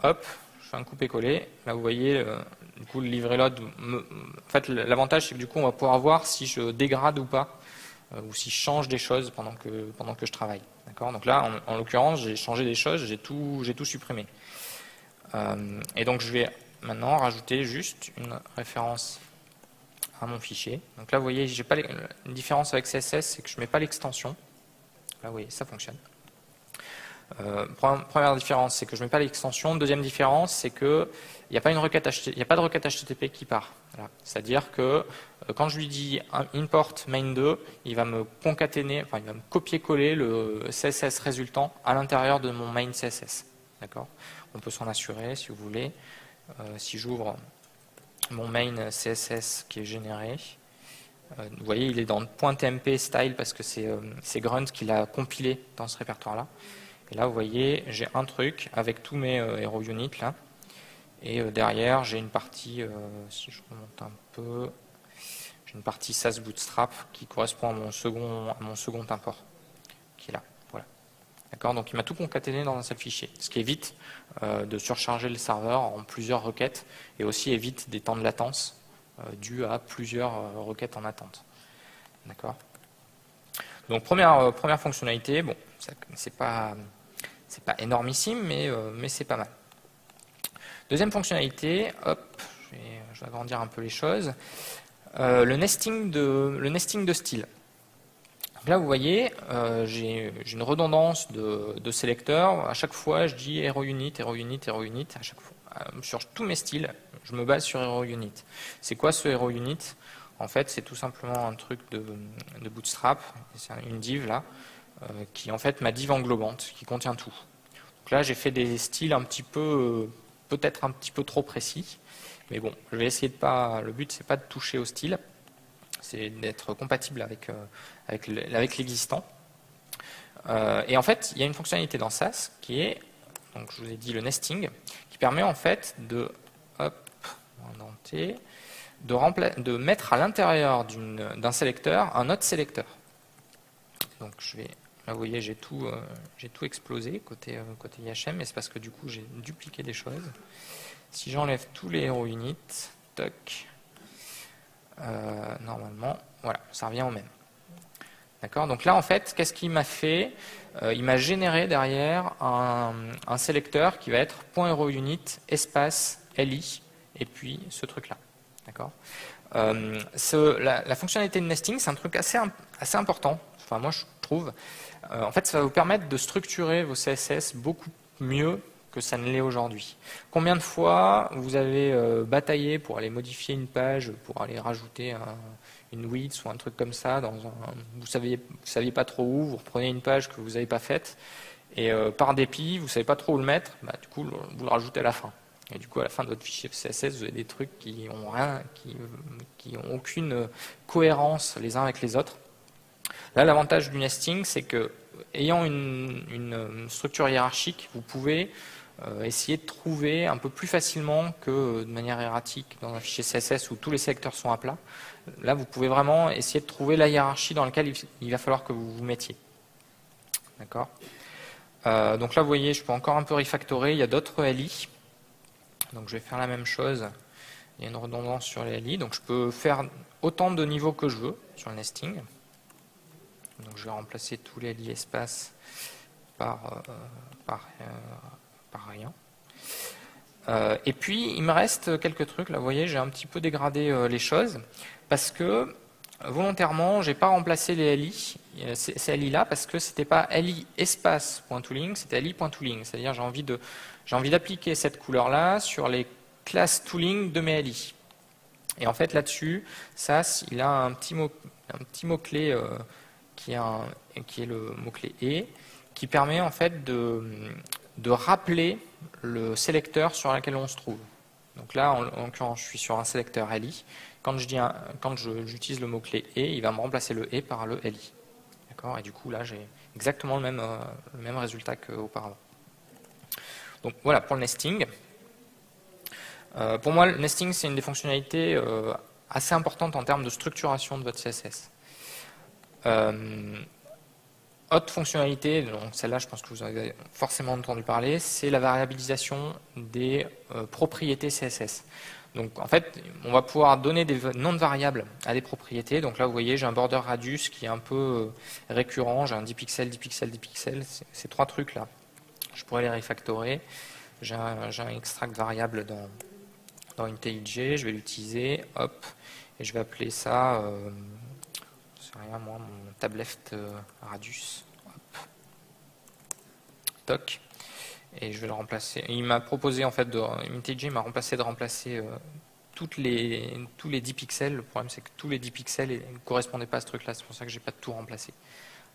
Hop, je fais un couper-coller. Là, vous voyez, du coup, le livret load. En fait, l'avantage, c'est que du coup, on va pouvoir voir si je dégrade ou pas, ou si je change des choses pendant que je travaille. D'accord. Donc là, en l'occurrence, j'ai changé des choses, j'ai tout supprimé. Et donc, je vais maintenant rajouter juste une référence à mon fichier. Donc là, vous voyez, j'ai pas une différence avec CSS, c'est que je ne mets pas l'extension. Là, vous voyez, ça fonctionne. Première différence, c'est que je ne mets pas l'extension. Deuxième différence, c'est qu'il n'y a pas de requête HTTP qui part. Voilà. C'est-à-dire que quand je lui dis import main2, il va me concaténer, enfin, il va me copier-coller le CSS résultant à l'intérieur de mon main CSS. D'accord ? On peut s'en assurer si vous voulez. Si j'ouvre mon main CSS qui est généré, vous voyez, il est dans .tmp style parce que c'est Grunt qui l'a compilé dans ce répertoire-là. Et là, vous voyez, j'ai un truc avec tous mes hero units là. Et derrière, j'ai une partie, si je remonte un peu, j'ai une partie Sass Bootstrap qui correspond à mon second import, qui est là. Voilà. D'accord. Donc, il m'a tout concaténé dans un seul fichier, ce qui évite de surcharger le serveur en plusieurs requêtes et aussi évite des temps de latence dus à plusieurs requêtes en attente. D'accord. Donc, première fonctionnalité, bon, c'est pas énormissime, mais c'est pas mal. Deuxième fonctionnalité, hop, je vais agrandir un peu les choses. Le nesting de style. Donc là, vous voyez, j'ai une redondance de sélecteurs. À chaque fois, je dis hero unit, hero unit, hero unit. À chaque fois, sur tous mes styles, je me base sur hero unit. C'est quoi ce hero unit? En fait, c'est tout simplement un truc de Bootstrap. C'est une div là, qui est en fait ma div englobante, qui contient tout. Donc là, j'ai fait des styles un petit peu, peut-être un petit peu trop précis. Mais bon, je vais essayer de pas. Le but, c'est pas de toucher au style, c'est d'être compatible avec l'existant. Et en fait, il y a une fonctionnalité dans Sass qui est, donc je vous ai dit le nesting, qui permet en fait de de mettre à l'intérieur d'un sélecteur un autre sélecteur. Donc là vous voyez, j'ai tout explosé côté IHM, et c'est parce que du coup j'ai dupliqué des choses. Si j'enlève tous les hero units, Toc. Normalement, voilà, ça revient au même. D'accord. Donc là, en fait, qu'est-ce qu'il m'a fait? Il m'a généré derrière un sélecteur qui va être .HeroUnit espace li et puis ce truc-là. D'accord. La fonctionnalité de nesting, c'est un truc assez important. Enfin, moi, je trouve. En fait, ça va vous permettre de structurer vos CSS beaucoup mieux que ça ne l'est aujourd'hui. Combien de fois vous avez bataillé pour aller modifier une page, pour aller rajouter une width ou un truc comme ça, vous saviez pas trop où, vous reprenez une page que vous n'avez pas faite, et par dépit, vous savez pas trop où le mettre, du coup, vous le rajoutez à la fin. Et du coup, à la fin de votre fichier CSS, vous avez des trucs qui ont aucune cohérence les uns avec les autres. Là, l'avantage du nesting, c'est que, ayant une structure hiérarchique, vous pouvez essayer de trouver un peu plus facilement que de manière erratique dans un fichier CSS où tous les sélecteurs sont à plat. Là, vous pouvez vraiment essayer de trouver la hiérarchie dans laquelle il va falloir que vous vous mettiez. D'accord. Donc là, vous voyez, je peux encore un peu refactorer. Il y a d'autres LI. Donc je vais faire la même chose. Il y a une redondance sur les LI. Donc je peux faire autant de niveaux que je veux sur le nesting. Donc je vais remplacer tous les LI espaces par rien. Et puis il me reste quelques trucs. Là, vous voyez, j'ai un petit peu dégradé les choses parce que volontairement, j'ai pas remplacé les LI, ces LI là, parce que c'était pas LI espace .tooling, c'était LI .tooling. C'est-à-dire j'ai envie d'appliquer cette couleur là sur les classes tooling de mes LI. Et en fait là-dessus, il a un petit mot-clé qui est le mot-clé et qui permet en fait de rappeler le sélecteur sur lequel on se trouve. Donc là, en l'occurrence, je suis sur un sélecteur LI. Quand j'utilise le mot-clé et, il va me remplacer le et par le LI. D'accord. Et du coup, là, j'ai exactement le même résultat qu'auparavant. Donc voilà pour le nesting. Pour moi, le nesting, c'est une des fonctionnalités assez importantes en termes de structuration de votre CSS. Autre fonctionnalité, donc celle-là je pense que vous en avez forcément entendu parler, c'est la variabilisation des propriétés CSS. Donc en fait, on va pouvoir donner des noms de variables à des propriétés. Donc là vous voyez, j'ai un border radius qui est un peu récurrent, j'ai un 10 pixels, 10 pixels, 10 pixels, ces trois trucs là. Je pourrais les refactorer. J'ai un extract variable dans IntelliJ, je vais l'utiliser, hop, et je vais appeler ça rien, moi, mon tab left radius. Hop. Toc. Et je vais le remplacer. Et il m'a proposé, en fait, IntelliJ m'a remplacé de remplacer tous les 10 pixels. Le problème, c'est que tous les 10 pixels ne correspondaient pas à ce truc-là. C'est pour ça que je n'ai pas tout remplacé.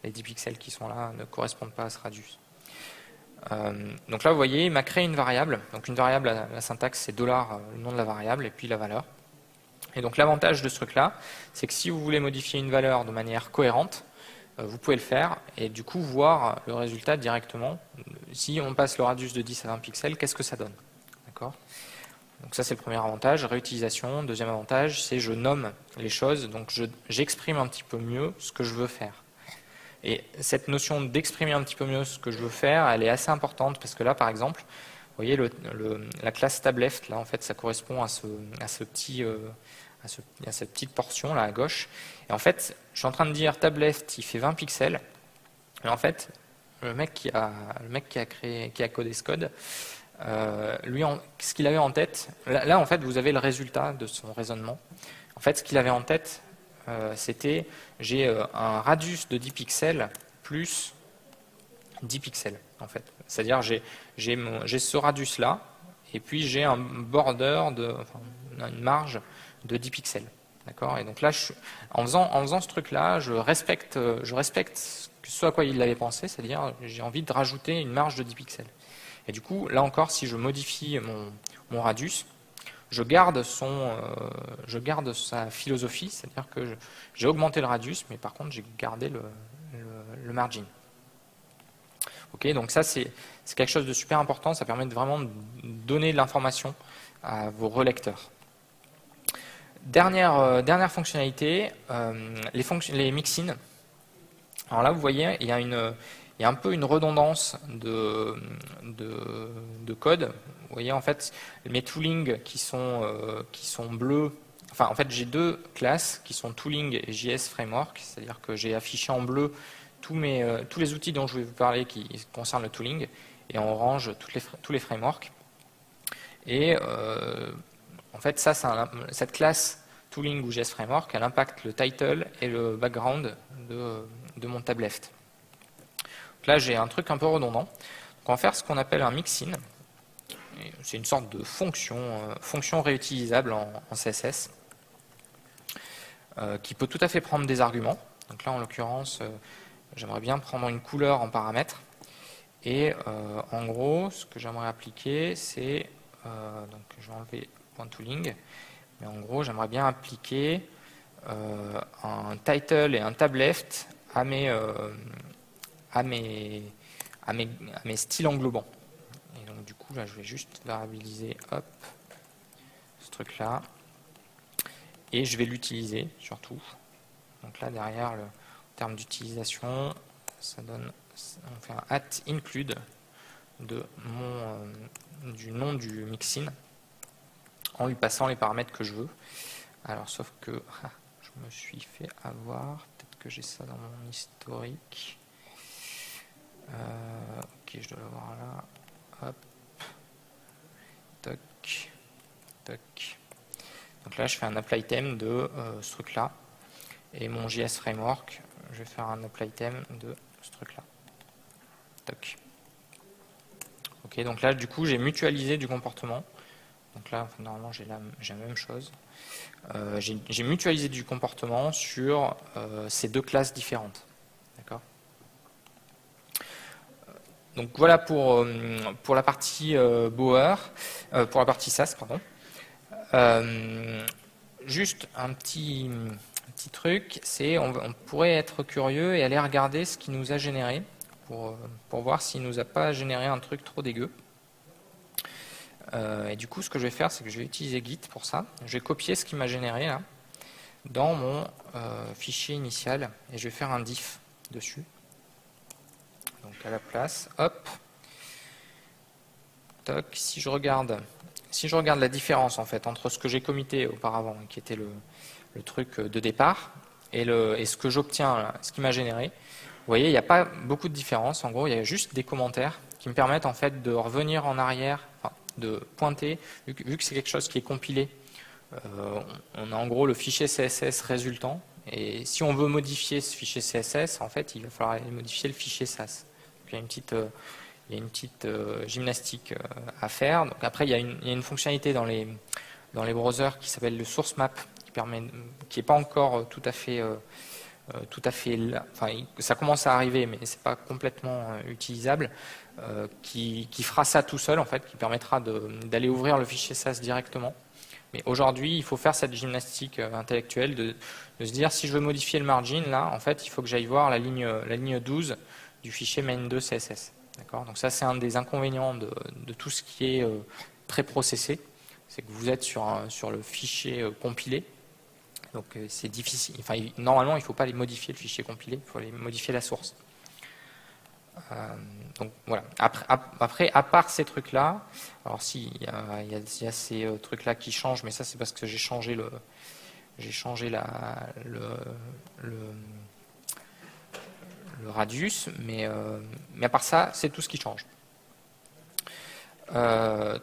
Les 10 pixels qui sont là ne correspondent pas à ce radius. Donc là, vous voyez, il m'a créé une variable. Donc une variable, la syntaxe, c'est $, le nom de la variable, et puis la valeur. Et donc l'avantage de ce truc-là, c'est que si vous voulez modifier une valeur de manière cohérente, vous pouvez le faire et du coup voir le résultat directement. Si on passe le radius de 10 à 20 pixels, qu'est-ce que ça donne? D'accord. Donc ça c'est le premier avantage, réutilisation. Deuxième avantage, c'est je nomme les choses, donc j'exprime un petit peu mieux ce que je veux faire. Et cette notion d'exprimer un petit peu mieux ce que je veux faire, elle est assez importante parce que là par exemple, vous voyez la classe tab left, là en fait ça correspond à cette petite portion là à gauche. Et en fait, je suis en train de dire tab left, il fait 20 pixels. Et en fait, le mec qui a codé ce code, lui, ce qu'il avait en tête, là en fait vous avez le résultat de son raisonnement. En fait, ce qu'il avait en tête, c'était j'ai un radius de 10 pixels plus 10 pixels en fait. C'est-à-dire j'ai ce radius là et puis j'ai un border une marge de 10 pixels. D'accord. Et donc là, en faisant ce truc-là, je respecte ce à quoi il avait pensé, c'est-à-dire j'ai envie de rajouter une marge de 10 pixels. Et du coup, là encore, si je modifie mon radius, je garde sa philosophie, c'est-à-dire que j'ai augmenté le radius, mais par contre j'ai gardé le margin. Ok, donc ça c'est quelque chose de super important, ça permet de vraiment donner de l'information à vos relecteurs. Dernière fonctionnalité, les mixins. Alors là vous voyez, il y a il y a un peu une redondance de code. Vous voyez, en fait, mes toolings qui sont bleus, enfin, en fait, j'ai deux classes qui sont tooling et JS framework, c'est-à-dire que j'ai affiché en bleu tous les outils dont je vais vous parler qui concernent le tooling, et en orange tous les frameworks. Et en fait, cette classe tooling ou JS framework, elle impacte le title et le background de mon tab left. Donc là, j'ai un truc un peu redondant. Donc on va faire ce qu'on appelle un mixin. C'est une sorte de fonction réutilisable en CSS qui peut tout à fait prendre des arguments. Donc là, en l'occurrence, j'aimerais bien prendre une couleur en paramètre. Et en gros, ce que j'aimerais appliquer, c'est... donc je vais enlever .tooling. Mais en gros, j'aimerais bien appliquer un title et un tab left à mes styles englobants. Et donc du coup, là, je vais juste variabiliser ce truc-là. Et je vais l'utiliser surtout. Donc là, derrière, en termes d'utilisation, ça donne, on fait un @include du nom du mixin en lui passant les paramètres que je veux. Alors, sauf que je me suis fait avoir. Peut-être que j'ai ça dans mon historique. Ok, je dois l'avoir là. Hop. Toc. Toc. Donc là, je fais un apply item de ce truc-là. Et mon JS framework, je vais faire un apply item de ce truc-là. Toc. Ok, donc là, du coup, j'ai mutualisé du comportement. Donc là, normalement, j'ai la même chose. J'ai mutualisé du comportement sur ces deux classes différentes. D'accord ? Donc voilà pour la partie Bower, pour la partie SAS, pardon. Juste un petit truc, c'est on pourrait être curieux et aller regarder ce qui nous a généré pour voir s'il nous a pas généré un truc trop dégueu. Et du coup, ce que je vais faire, c'est que je vais utiliser Git pour ça. Je vais copier ce qui m'a généré là dans mon fichier initial et je vais faire un diff dessus. Donc à la place, hop. Toc, si je regarde la différence en fait entre ce que j'ai commité auparavant, qui était le truc de départ, et ce que j'obtiens, ce qui m'a généré, vous voyez, il n'y a pas beaucoup de différence. En gros, il y a juste des commentaires qui me permettent en fait de revenir en arrière, enfin, de pointer, vu que c'est quelque chose qui est compilé. On a en gros le fichier CSS résultant, et si on veut modifier ce fichier CSS, en fait, il va falloir aller modifier le fichier SAS. Donc, il y a une petite gymnastique à faire. Donc après, il y a une fonctionnalité dans les browsers qui s'appelle le source map, qui n'est pas encore tout à fait là. Enfin, ça commence à arriver, mais c'est pas complètement utilisable, qui fera ça tout seul en fait, qui permettra d'aller ouvrir le fichier SAS directement. Mais aujourd'hui, il faut faire cette gymnastique intellectuelle de se dire, si je veux modifier le margin, là, en fait, il faut que j'aille voir la ligne 12 du fichier main2 CSS. Donc ça, c'est un des inconvénients de tout ce qui est préprocessé, c'est que vous êtes sur le fichier compilé. Donc c'est difficile. Enfin, normalement, il ne faut pas les modifier le fichier compilé, il faut aller modifier la source. Donc voilà. Après, à part ces trucs-là, alors si il y a ces trucs-là qui changent, mais ça c'est parce que j'ai changé le radius, mais à part ça, c'est tout ce qui change.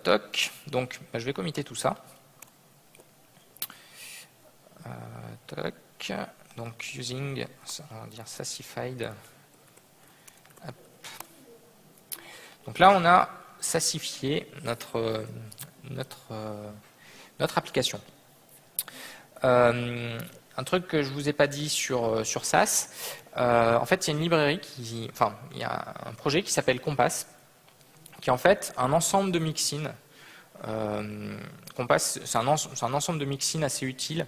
Toc. Donc, je vais commiter tout ça. Toc. Donc, using, on va dire sassified. Hop. Donc là, on a sassifié notre application. Un truc que je vous ai pas dit sur SAS, en fait, il y a une librairie il y a un projet qui s'appelle Compass, qui est en fait un ensemble de mixins. Compass, c'est un ensemble de mixins assez utiles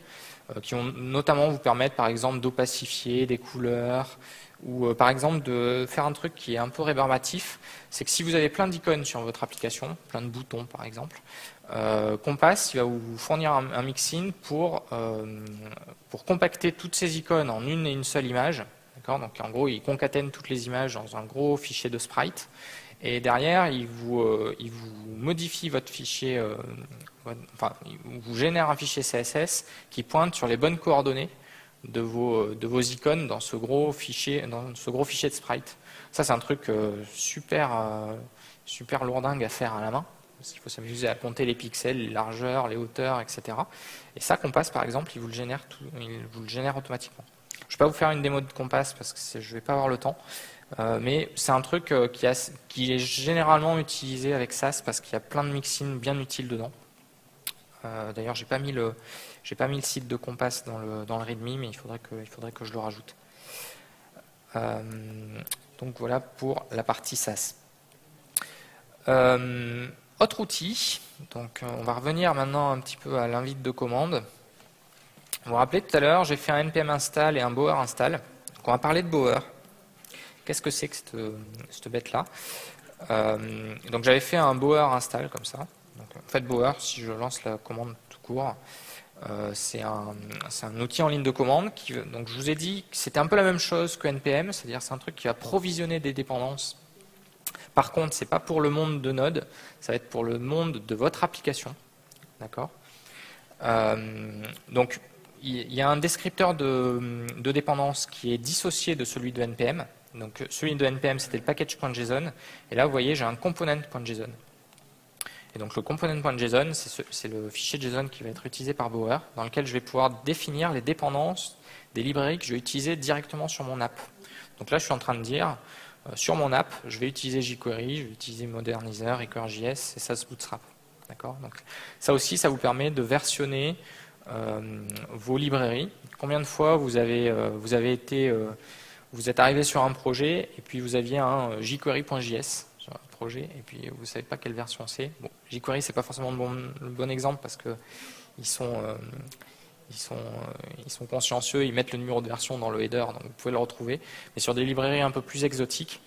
qui vont notamment vous permettre, par exemple, d'opacifier des couleurs ou, par exemple, de faire un truc qui est un peu rébarbatif. C'est que si vous avez plein d'icônes sur votre application, plein de boutons, par exemple, Compass, il va vous fournir un mixin pour compacter toutes ces icônes en une et une seule image, Donc en gros, il concatène toutes les images dans un gros fichier de sprite. Et derrière, il vous modifie votre fichier, il vous génère un fichier CSS qui pointe sur les bonnes coordonnées de vos icônes dans ce gros fichier de sprite. Ça, c'est un truc super lourdingue à faire à la main, parce qu'il faut s'amuser à compter les pixels, les largeurs, les hauteurs, etc. Et ça, Compass, par exemple, il vous le génère automatiquement. Je ne vais pas vous faire une démo de Compass parce que je ne vais pas avoir le temps. Mais c'est un truc qui est généralement utilisé avec SAS parce qu'il y a plein de mixins bien utiles dedans. D'ailleurs, j'ai pas mis le site de Compass dans le README, mais il faudrait que je le rajoute. Donc voilà pour la partie SAS. Autre outil. Donc on va revenir maintenant un petit peu à l'invite de commande. Vous vous rappelez tout à l'heure, j'ai fait un npm install et un bower install. Donc on va parler de bower. Qu'est-ce que c'est que cette bête-là? Donc j'avais fait un bower install comme ça. Donc, en fait, bower, si je lance la commande tout court, c'est un outil en ligne de commande. Donc je vous ai dit que c'était un peu la même chose que npm, c'est-à-dire c'est un truc qui va provisionner des dépendances. Par contre, c'est pas pour le monde de Node, ça va être pour le monde de votre application. D'accord? Donc il y a un descripteur de dépendance qui est dissocié de celui de npm. Donc celui de npm, c'était le package.json, et là vous voyez j'ai un component.json. Et donc le component.json, c'est le fichier JSON qui va être utilisé par Bower, dans lequel je vais pouvoir définir les dépendances des librairies que je vais utiliser directement sur mon app. Donc là je suis en train de dire, sur mon app, je vais utiliser jQuery, je vais utiliser Modernizer, Require.js et SAS Bootstrap. D'accord? Donc ça aussi, ça vous permet de versionner vos librairies. Combien de fois vous êtes arrivé sur un projet et puis vous aviez un jQuery.js sur un projet et puis vous ne savez pas quelle version c'est. Bon, jQuery, c'est pas forcément le bon exemple parce que ils sont consciencieux, ils mettent le numéro de version dans le header, donc vous pouvez le retrouver. Mais sur des librairies un peu plus exotiques,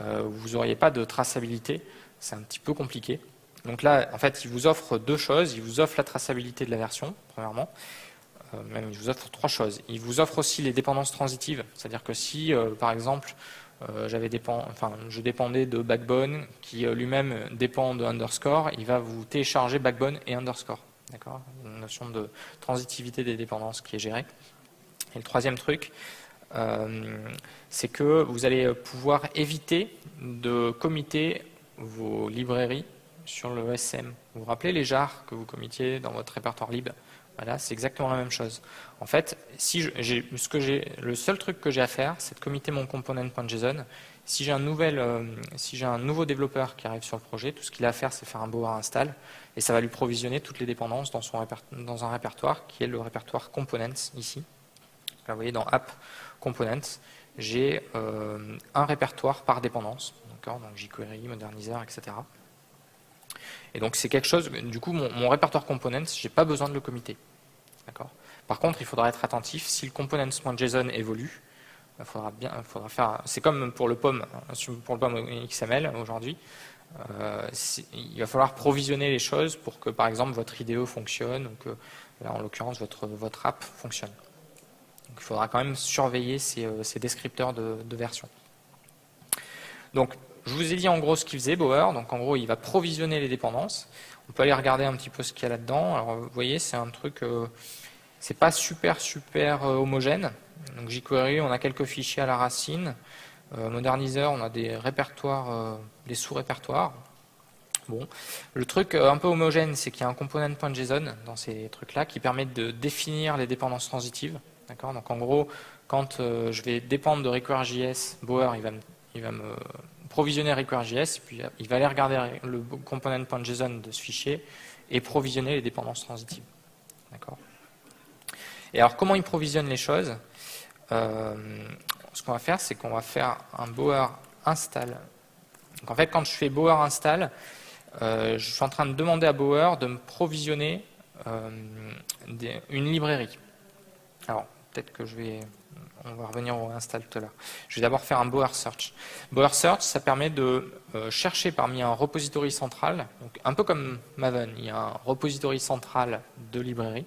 vous n'auriez pas de traçabilité, c'est un petit peu compliqué. Donc là, en fait, il vous offre deux choses. Il vous offre la traçabilité de la version, premièrement. Même il vous offre trois choses. Il vous offre aussi les dépendances transitives, c'est-à-dire que si, par exemple, je dépendais de Backbone, qui lui-même dépend de underscore, il va vous télécharger Backbone et underscore. D'accord? Une notion de transitivité des dépendances qui est gérée. Et le troisième truc, c'est que vous allez pouvoir éviter de committer vos librairies sur le SM. Vous vous rappelez les jars que vous committiez dans votre répertoire lib? Voilà, c'est exactement la même chose. En fait, le seul truc que j'ai à faire, c'est de committer mon component.json. Si j'ai un nouveau développeur qui arrive sur le projet, tout ce qu'il a à faire, c'est faire un bower install, et ça va lui provisionner toutes les dépendances dans un répertoire qui est le répertoire components ici. Là, vous voyez, dans app components, j'ai un répertoire par dépendance, donc jQuery, Modernizer, etc. Et donc c'est quelque chose, du coup mon répertoire components, j'ai pas besoin de le committer. D'accord. Par contre, il faudra être attentif, si le components.json évolue, il faudra faire, c'est comme pour le POM XML aujourd'hui, il va falloir provisionner les choses pour que par exemple votre IDE fonctionne, ou que là, en l'occurrence votre app fonctionne. Donc il faudra quand même surveiller ces descripteurs de version. Donc je vous ai dit en gros ce qu'il faisait, Bower. Donc en gros, il va provisionner les dépendances. On peut aller regarder un petit peu ce qu'il y a là-dedans. Alors vous voyez, c'est un truc, c'est pas super homogène. Donc jQuery, on a quelques fichiers à la racine. Modernizer, on a des répertoires, des sous-répertoires. Bon, le truc un peu homogène, c'est qu'il y a un component.json dans ces trucs-là qui permet de définir les dépendances transitives. D'accord. Donc en gros, quand je vais dépendre de Require.js, Bower, il va me provisionner Require.js, puis il va aller regarder le component.json de ce fichier et provisionner les dépendances transitives. D'accord. Et alors, comment il provisionne les choses? Ce qu'on va faire, c'est qu'on va faire un bower install. Donc, en fait, quand je fais bower install, je suis en train de demander à Bower de me provisionner une librairie. Alors, peut-être que on va revenir au install tout à l'heure. Je vais d'abord faire un bower search. Bower search, ça permet de chercher parmi un repository central, donc un peu comme Maven, il y a un repository central de librairies,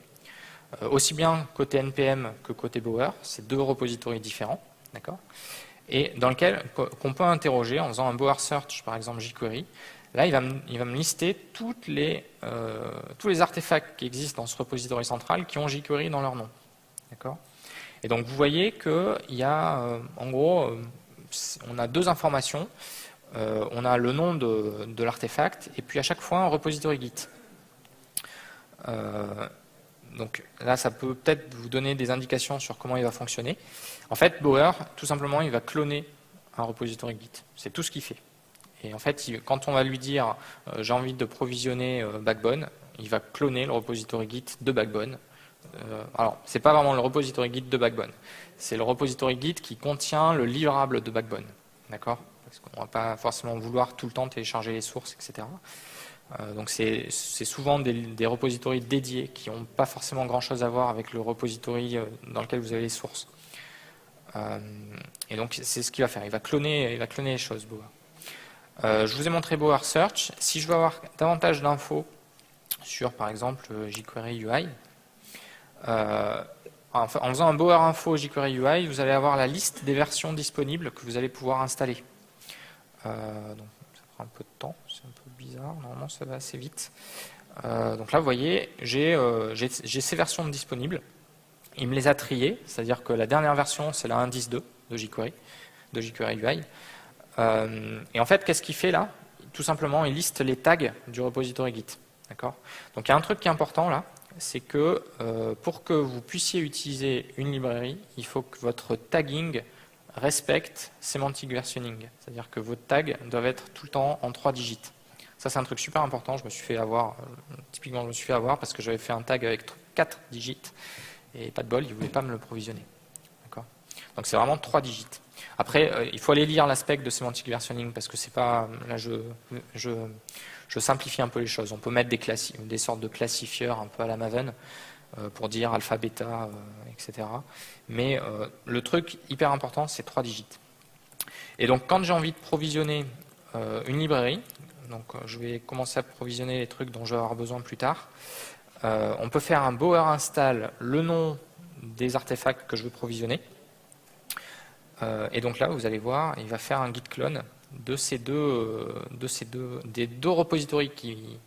aussi bien côté NPM que côté Bower, c'est deux repositories différents. d'accord, et dans lequel qu'on peut interroger en faisant un Bower Search, par exemple jQuery. Là, il va me lister tous les artefacts qui existent dans ce repository central qui ont jQuery dans leur nom. D'accord. Et donc, vous voyez qu'il y a, en gros, on a deux informations. On a le nom de l'artefact et puis à chaque fois un repository Git. Donc là, ça peut peut-être vous donner des indications sur comment il va fonctionner. En fait, Bower, tout simplement, il va cloner un repository Git. C'est tout ce qu'il fait. Et en fait, quand on va lui dire j'ai envie de provisionner Backbone, il va cloner le repository Git de Backbone. Alors, c'est pas vraiment le repository Git de Backbone, c'est le repository Git qui contient le livrable de Backbone. D'accord? Parce qu'on ne va pas forcément vouloir tout le temps télécharger les sources, etc. Donc c'est souvent des repositories dédiés qui n'ont pas forcément grand-chose à voir avec le repository dans lequel vous avez les sources. Et donc c'est ce qu'il va faire. Il va cloner les choses, Bower. Je vous ai montré Bower Search. Si je veux avoir davantage d'infos sur, par exemple, jQuery UI, en faisant un Bower Info jQuery UI, vous allez avoir la liste des versions disponibles que vous allez pouvoir installer. Donc, ça prend un peu de temps, c'est un peu bizarre, normalement ça va assez vite. Donc là, vous voyez, j'ai ces versions disponibles. Il me les a triées, c'est-à-dire que la dernière version, c'est la 1.10.2 de jQuery UI. Et en fait, qu'est-ce qu'il fait là? Tout simplement, il liste les tags du repository Git. D'accord? Donc il y a un truc qui est important là, c'est que pour que vous puissiez utiliser une librairie, il faut que votre tagging respecte semantic versioning. C'est-à-dire que vos tags doivent être tout le temps en 3 digits. Ça, c'est un truc super important. Je me suis fait avoir, typiquement, je me suis fait avoir parce que j'avais fait un tag avec 4 digits et pas de bol, il ne voulait pas me le provisionner. D'accord? Donc c'est vraiment 3 digits. Après, il faut aller lire l'aspect de semantic versioning parce que c'est pas. Là, je simplifie un peu les choses. On peut mettre des sortes de classifieurs un peu à la Maven pour dire alpha, bêta, etc. Mais le truc hyper important, c'est 3 digits. Et donc, quand j'ai envie de provisionner une librairie, donc je vais commencer à provisionner les trucs dont je vais avoir besoin plus tard, on peut faire un Bower install, le nom des artefacts que je veux provisionner. Et donc là, vous allez voir, il va faire un git clone des deux repositories qui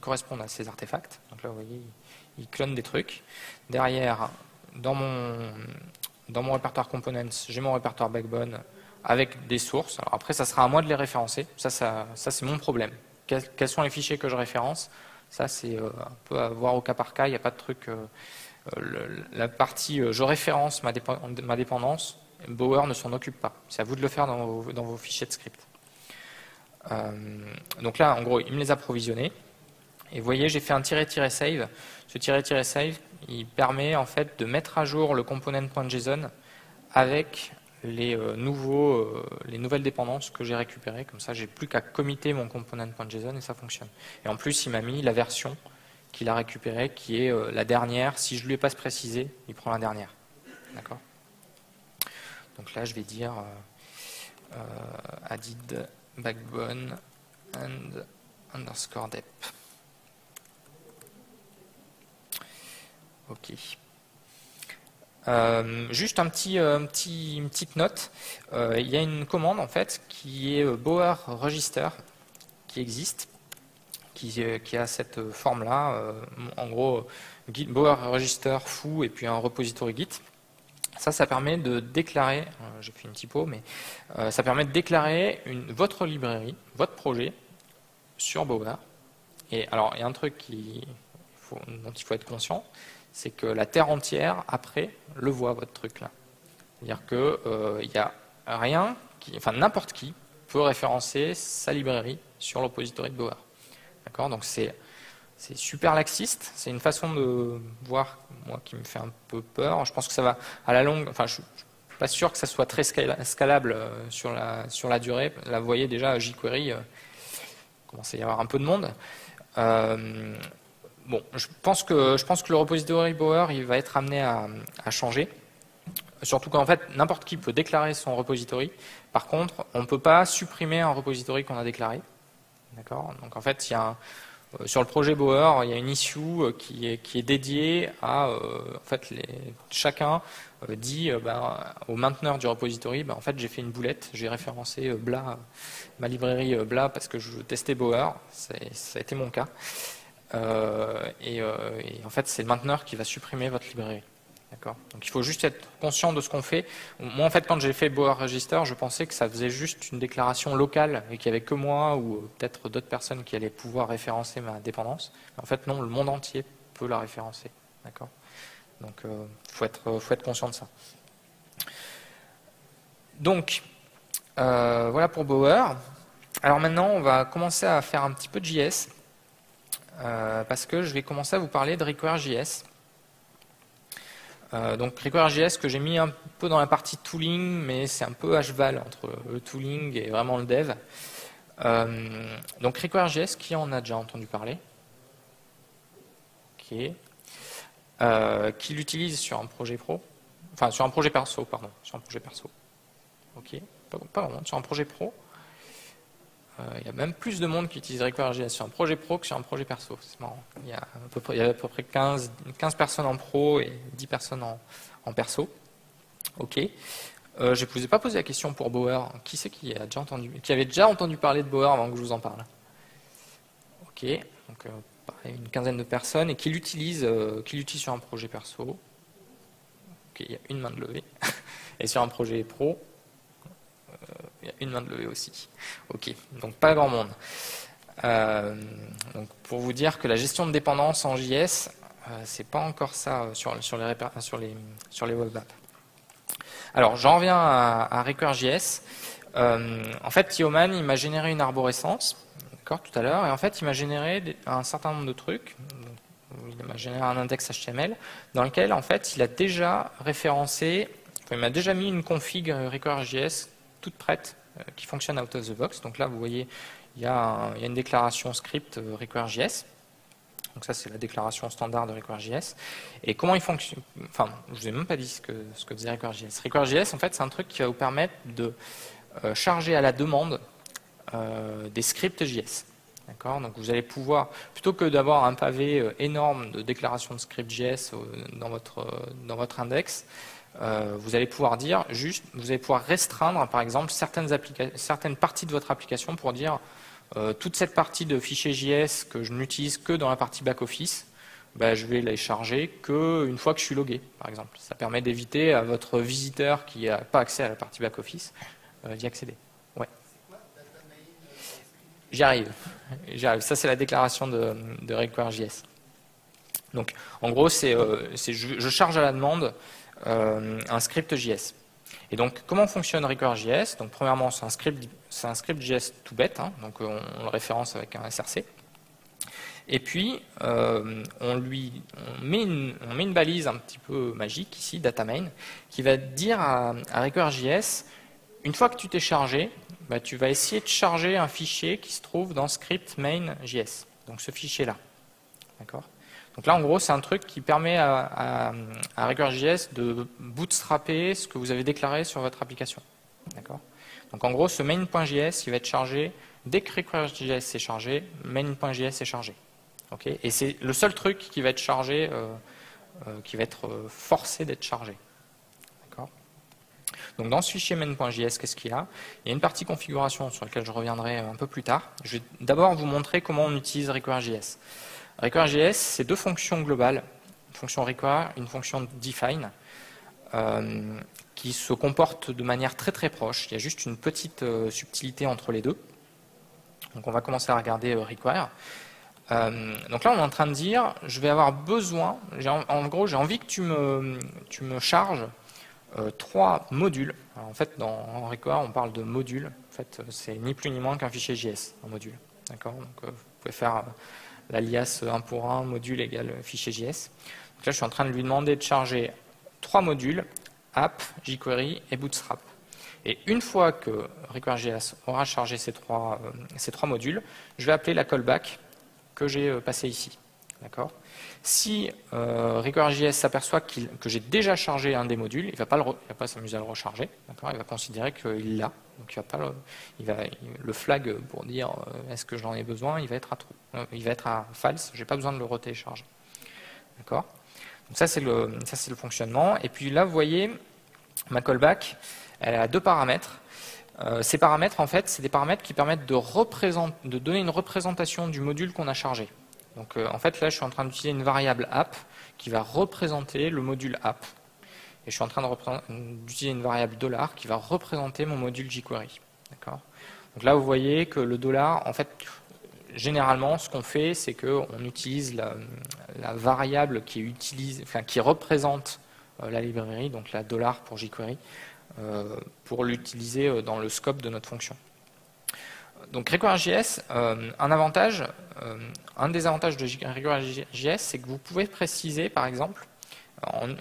correspondent à ces artefacts. Donc là, vous voyez, il clone des trucs. Derrière, dans mon répertoire components, j'ai mon répertoire Backbone avec des sources. Alors après, ça sera à moi de les référencer. Ça c'est mon problème. Quels sont les fichiers que je référence? Ça, c'est un peu à voir au cas par cas. Il n'y a pas de truc. La partie je référence ma dépendance, Bower ne s'en occupe pas. C'est à vous de le faire dans vos fichiers de script. Donc là, en gros, il me les a provisionnés. Et vous voyez, j'ai fait un --save. Ce --save, il permet en fait de mettre à jour le component.json avec les nouvelles dépendances que j'ai récupérées. Comme ça, j'ai plus qu'à committer mon component.json et ça fonctionne. Et en plus, il m'a mis la version qu'il a récupérée, qui est la dernière. Si je ne lui ai pas précisé, il prend la dernière. D'accord? Donc là, je vais dire added backbone and underscore dep. OK. Juste une petite note. Il y a une commande en fait qui est Bower Register qui existe, qui a cette forme-là. En gros, Bower Register foo et puis un repository Git. Ça permet de déclarer, j'ai fait une typo, mais ça permet de déclarer votre librairie, votre projet sur Bower. Et alors, il y a un truc dont il faut être conscient, c'est que la terre entière, après, le voit, votre truc là. C'est-à-dire qu'il n'y a rien, n'importe qui peut référencer sa librairie sur le repository de Bower. D'accord? Donc c'est super laxiste, c'est une façon de voir, moi, qui me fait un peu peur. Je pense que ça va, à la longue, je ne suis pas sûr que ça soit très scalable sur la durée. Là, vous voyez déjà, jQuery, il commence à y avoir un peu de monde. Bon, je pense que le repository Bower, il va être amené à changer. Surtout qu'en fait, n'importe qui peut déclarer son repository. Par contre, on ne peut pas supprimer un repository qu'on a déclaré. D'accord? Donc en fait, il y a Sur le projet Bower, il y a une issue qui est dédiée à, en fait, chacun dit au mainteneur du repository, en fait, j'ai fait une boulette, j'ai référencé Bla, ma librairie Bla parce que je testais Bower, ça a été mon cas. Et en fait, c'est le mainteneur qui va supprimer votre librairie. D'accord. Donc il faut juste être conscient de ce qu'on fait. Moi, en fait, quand j'ai fait Bower Register, je pensais que ça faisait juste une déclaration locale et qu'il n'y avait que moi ou peut-être d'autres personnes qui allaient pouvoir référencer ma dépendance. En fait, non, le monde entier peut la référencer. D'accord. Donc faut être conscient de ça. Donc voilà pour Bower. Alors maintenant, on va commencer à faire un petit peu de JS parce que je vais commencer à vous parler de Require.js. Donc Require.js que j'ai mis un peu dans la partie tooling, mais c'est un peu à cheval entre le tooling et vraiment le dev. Donc Require.js, qui en a déjà entendu parler? Ok. Qui l'utilise sur un projet pro? Enfin, sur un projet perso, pardon. Sur un projet perso. Ok. Pas vraiment, sur un projet pro. Il y a même plus de monde qui utilise Require.js sur un projet pro que sur un projet perso. C'est marrant. Il y a à peu près 15 personnes en pro et 10 personnes en perso. Ok. Je ne vous ai pas posé la question pour Bower. Qui c'est qui avait déjà entendu parler de Bower avant que je vous en parle? Ok. Donc, pareil, une quinzaine de personnes et qui l'utilise sur un projet perso. Ok, il y a une main de levée. Et sur un projet pro, il y a une main de levée aussi. Ok, donc pas grand monde. Donc pour vous dire que la gestion de dépendance en JS, c'est pas encore ça sur les web apps. Alors j'en reviens à Require.js. En fait, Yeoman, il m'a généré une arborescence, d'accord, tout à l'heure, et en fait, il m'a généré un certain nombre de trucs. Il m'a généré un index HTML dans lequel, en fait, il a déjà référencé, il m'a déjà mis une config Require.js toute prête qui fonctionne out of the box. Donc là, vous voyez, il y a une déclaration script Require.js. Donc ça, c'est la déclaration standard de Require.js. Et comment il fonctionne? Enfin, je ne vous ai même pas dit ce que faisait Require.js. Require.js, en fait, c'est un truc qui va vous permettre de charger à la demande des scripts JS. D'accord. Donc vous allez pouvoir, plutôt que d'avoir un pavé énorme de déclaration de script JS dans votre index, vous allez pouvoir dire vous allez pouvoir restreindre par exemple certaines parties de votre application pour dire toute cette partie de fichiers JS que je n'utilise que dans la partie back-office, je vais les charger qu'une fois que je suis logué, par exemple. Ça permet d'éviter à votre visiteur qui n'a pas accès à la partie back-office d'y accéder. Ouais. J'y arrive. Ça, c'est la déclaration de Require.js. Donc, en gros, je charge à la demande un script JS. Et donc, comment fonctionne Require.js? Donc, premièrement, c'est un script JS tout bête, hein, donc on le référence avec un SRC. Et puis, on met une balise un petit peu magique ici, data-main, qui va dire à Require.js, une fois que tu t'es chargé, tu vas essayer de charger un fichier qui se trouve dans script main.js, donc ce fichier-là. D'accord? Donc là, en gros, c'est un truc qui permet à Require.js de bootstrapper ce que vous avez déclaré sur votre application. D'accord. Donc en gros, ce main.js, il va être chargé, dès que Require.js est chargé, main.js est chargé. Okay. Et c'est le seul truc qui va être chargé, qui va être forcé d'être chargé. D'accord. Donc dans ce fichier main.js, qu'est-ce qu'il y a? Il y a une partie configuration sur laquelle je reviendrai un peu plus tard. Je vais d'abord vous montrer comment on utilise Require.js. Require.js, c'est deux fonctions globales, une fonction require, une fonction define, qui se comportent de manière très très proche. Il y a juste une petite subtilité entre les deux. Donc on va commencer à regarder require. Donc là, on est en train de dire, je vais avoir besoin, en gros, j'ai envie que tu me charges 3 modules. Alors, en fait, en require, on parle de modules. En fait, c'est ni plus ni moins qu'un fichier JS, un module. D'accord. Donc vous pouvez faire l'alias 1 pour 1, module égale fichier JS. Donc là, je suis en train de lui demander de charger 3 modules, app, jQuery et Bootstrap. Et une fois que Require.js aura chargé ces trois modules, je vais appeler la callback que j'ai passée ici. D'accord. Si require.js s'aperçoit que j'ai déjà chargé un des modules, il ne va pas s'amuser à le recharger. Il va considérer qu'il l'a. Donc le flag pour dire est-ce que j'en ai besoin, il va être à true. Il va être à false, je n'ai pas besoin de le retélécharger. D'accord. Donc ça c'est le fonctionnement. Et puis là vous voyez, ma callback, elle a deux paramètres. Ces paramètres en fait, c'est des paramètres qui permettent de donner une représentation du module qu'on a chargé. Donc en fait là je suis en train d'utiliser une variable app qui va représenter le module app. Et je suis en train d'utiliser une variable $ qui va représenter mon module jQuery. D'accord. Donc là vous voyez que le $, en fait, généralement ce qu'on fait c'est qu'on utilise la variable qui représente la librairie, donc la $ pour jQuery, pour l'utiliser dans le scope de notre fonction. Donc require.js, un des avantages de require.js, c'est que vous pouvez préciser, par exemple,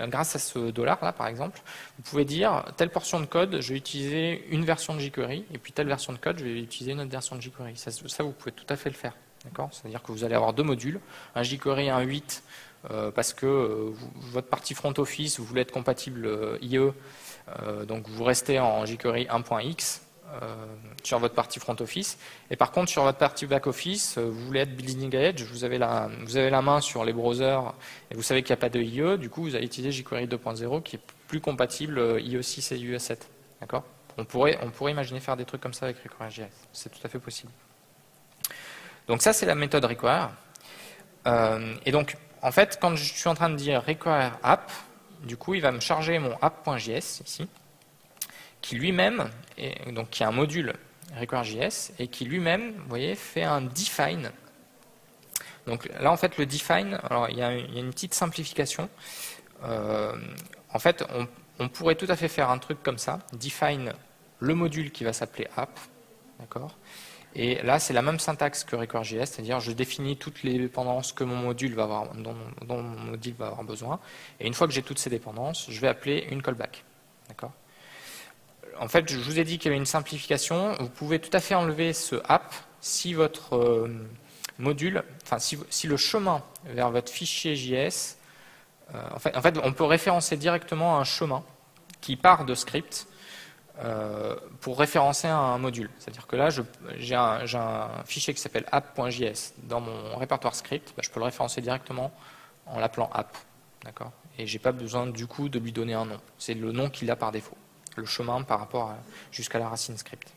grâce à ce $ là, par exemple, vous pouvez dire telle portion de code, je vais utiliser une version de jQuery, et puis telle version de code, je vais utiliser une autre version de jQuery. Ça vous pouvez tout à fait le faire. C'est-à-dire que vous allez avoir deux modules, un jQuery 1.8, parce que votre partie front office, vous voulez être compatible IE, donc vous restez en jQuery 1.x sur votre partie front office, et par contre sur votre partie back office, vous voulez être bleeding edge, vous avez la main sur les browsers et vous savez qu'il n'y a pas de IE, du coup vous allez utiliser jQuery 2.0 qui est plus compatible IE6 et IE7. D'accord. On pourrait imaginer faire des trucs comme ça avec require.js, c'est tout à fait possible. Donc ça c'est la méthode require. Et donc en fait quand je suis en train de dire require app, du coup il va me charger mon app.js ici, qui lui-même, qui est un module require.js, et qui lui-même, vous voyez, fait un define. Donc là, en fait, le define, alors il y a une petite simplification. En fait, on pourrait tout à fait faire un truc comme ça, define le module qui va s'appeler app, d'accord. Et là, c'est la même syntaxe que require.js, c'est-à-dire je définis toutes les dépendances que mon module dont mon module va avoir besoin. Et une fois que j'ai toutes ces dépendances, je vais appeler une callback, d'accord. En fait, je vous ai dit qu'il y avait une simplification. Vous pouvez tout à fait enlever ce app si votre module, enfin si le chemin vers votre fichier JS, en fait, on peut référencer directement un chemin qui part de script pour référencer un module. C'est-à-dire que là, j'ai un fichier qui s'appelle app.js dans mon répertoire script. Je peux le référencer directement en l'appelant app, d'accord. Et j'ai pas besoin du coup de lui donner un nom. C'est le nom qu'il a par défaut. Le chemin par rapport jusqu'à la racine script.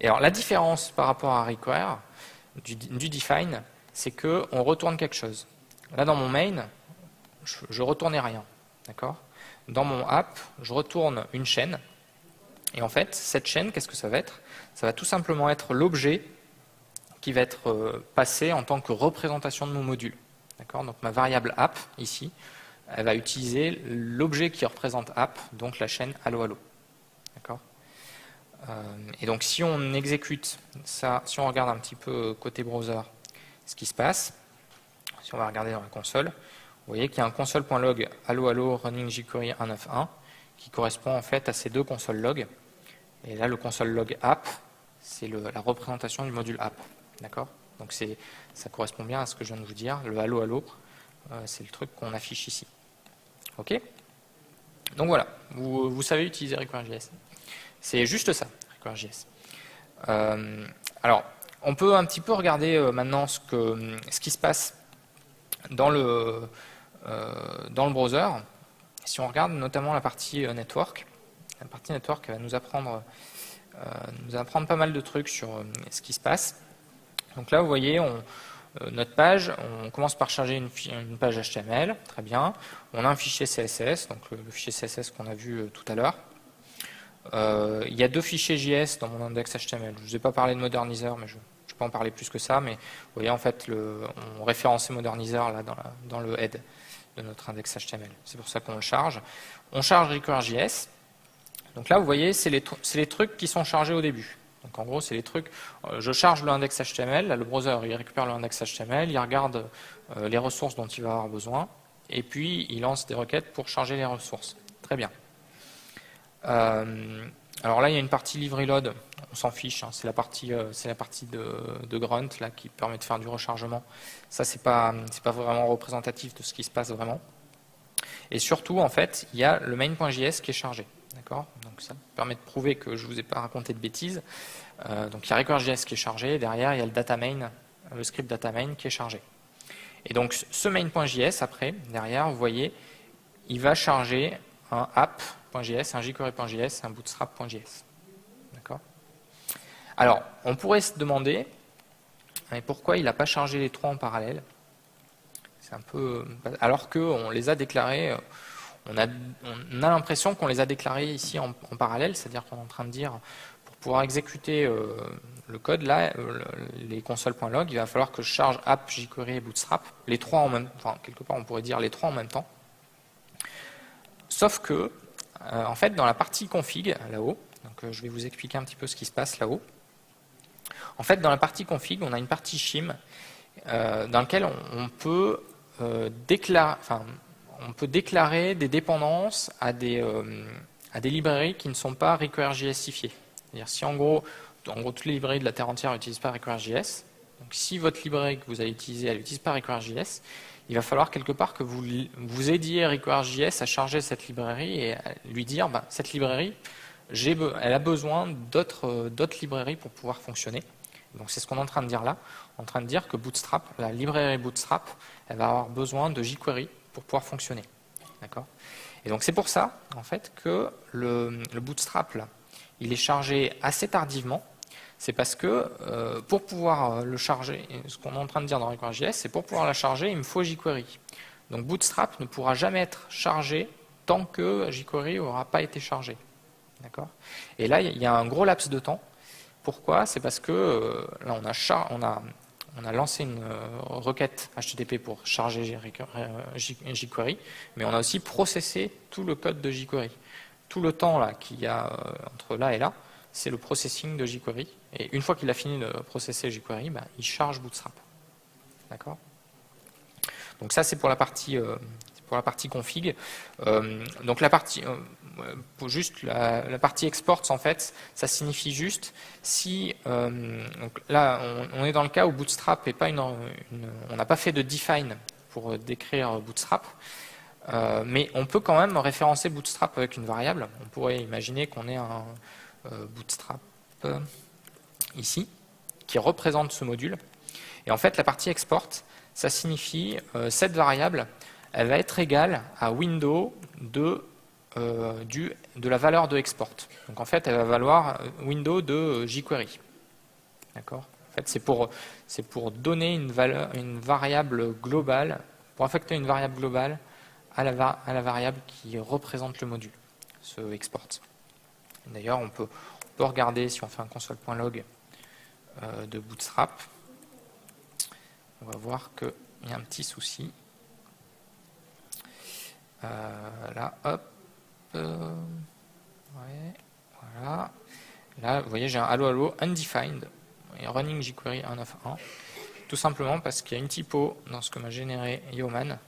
Et alors la différence par rapport à require du define, c'est qu'on retourne quelque chose. Là dans mon main, je retournais rien, d'accord. Dans mon app, je retourne une chaîne. Et en fait, cette chaîne, qu'est-ce que ça va être? Ça va tout simplement être l'objet qui va être passé en tant que représentation de mon module, d'accord. Donc ma variable app ici, elle va utiliser l'objet qui représente app, donc la chaîne allo allo. D'accord. Et donc si on exécute ça, si on regarde un petit peu côté browser ce qui se passe, si on va regarder dans la console, vous voyez qu'il y a un console.log allo allo running jQuery 1.9.1 qui correspond en fait à ces deux console log. Et là le console log app, c'est la représentation du module app. D'accord. Donc ça correspond bien à ce que je viens de vous dire. Le allo allo, c'est le truc qu'on affiche ici. Ok. Donc voilà, vous savez utiliser require.js. C'est juste ça, require.js. Alors, on peut un petit peu regarder maintenant ce qui se passe dans le browser. Si on regarde notamment la partie network, elle va nous apprendre pas mal de trucs sur ce qui se passe. Donc là, vous voyez, notre page, on commence par charger une page HTML, très bien. On a un fichier CSS, donc le fichier CSS qu'on a vu tout à l'heure. Il y a deux fichiers JS dans mon index HTML. Je ne vous ai pas parlé de Modernizer, mais je peux en parler plus que ça. Mais vous voyez, en fait, on référençait Modernizer là, dans le head de notre index HTML. C'est pour ça qu'on le charge. On charge require.js. Donc là, vous voyez, c'est les trucs qui sont chargés au début. Donc en gros, c'est les trucs, je charge le index HTML, là, le browser il récupère le index HTML, il regarde les ressources dont il va avoir besoin, et puis il lance des requêtes pour charger les ressources. Très bien. Alors là, il y a une partie live reload, on s'en fiche, hein, c'est la partie de grunt là, qui permet de faire du rechargement. Ça, c'est pas vraiment représentatif de ce qui se passe vraiment. Et surtout, en fait, il y a le main.js qui est chargé. D'accord ? Donc ça permet de prouver que je ne vous ai pas raconté de bêtises. Donc il y a require.js qui est chargé, et derrière il y a le data main, le script data main qui est chargé. Et donc ce main.js, après, derrière, vous voyez, il va charger un app.js, un jQuery.js, un bootstrap.js. D'accord ? Alors, on pourrait se demander, mais pourquoi il n'a pas chargé les trois en parallèle ? C'est un peu, alors qu'on les a déclarés, on a l'impression qu'on les a déclarés ici en parallèle, c'est-à-dire qu'on est en train de dire, pour pouvoir exécuter le code, là, les consoles.log, il va falloir que je charge app, jQuery et bootstrap, les trois en même temps, enfin, quelque part on pourrait dire les trois en même temps. Sauf que, en fait, dans la partie config, là-haut, donc je vais vous expliquer un petit peu ce qui se passe là-haut. En fait, dans la partie config, on a une partie shim dans laquelle on peut déclarer des dépendances à des librairies qui ne sont pas require.jsifiées. C'est-à-dire si en gros toutes les librairies de la Terre entière n'utilisent pas require.js, donc si votre librairie que vous allez utiliser, elle n'utilise pas require.js, il va falloir quelque part que vous aidiez require.js à charger cette librairie et à lui dire, cette librairie, elle a besoin d'autres librairies pour pouvoir fonctionner. Donc c'est ce qu'on est en train de dire là. On est en train de dire que Bootstrap, la librairie Bootstrap, elle va avoir besoin de jQuery pour pouvoir fonctionner. D'accord ? Et donc c'est pour ça, en fait, que le Bootstrap, là, il est chargé assez tardivement. C'est parce que pour pouvoir le charger, ce qu'on est en train de dire dans require.js, c'est pour pouvoir la charger, il me faut jQuery. Donc Bootstrap ne pourra jamais être chargé tant que jQuery n'aura pas été chargé. D'accord ? Et là, il y a un gros laps de temps. Pourquoi ? C'est parce que là, on a lancé une requête HTTP pour charger jQuery, mais on a aussi processé tout le code de jQuery. Tout le temps là qu'il y a entre là et là, c'est le processing de jQuery. Et une fois qu'il a fini de processer jQuery, il charge Bootstrap. D'accord ? Donc ça, c'est pour la partie config. Donc la partie la partie exports, en fait, ça signifie juste si donc là on est dans le cas où Bootstrap est pas on n'a pas fait de define pour décrire Bootstrap, mais on peut quand même référencer Bootstrap avec une variable. On pourrait imaginer qu'on ait un Bootstrap ici qui représente ce module. Et en fait, la partie export, ça signifie cette variable, elle va être égale à window de la valeur de export. Donc en fait, elle va valoir window de jQuery. D'accord ? En fait, c'est pour donner une variable globale, pour affecter une variable globale à la variable qui représente le module, ce export. D'ailleurs, on peut regarder si on fait un console.log de Bootstrap. On va voir qu'il y a un petit souci. Là, hop. Ouais, voilà. Là, vous voyez, j'ai un hello undefined et running jQuery 191. Tout simplement parce qu'il y a une typo dans ce que m'a généré Yeoman.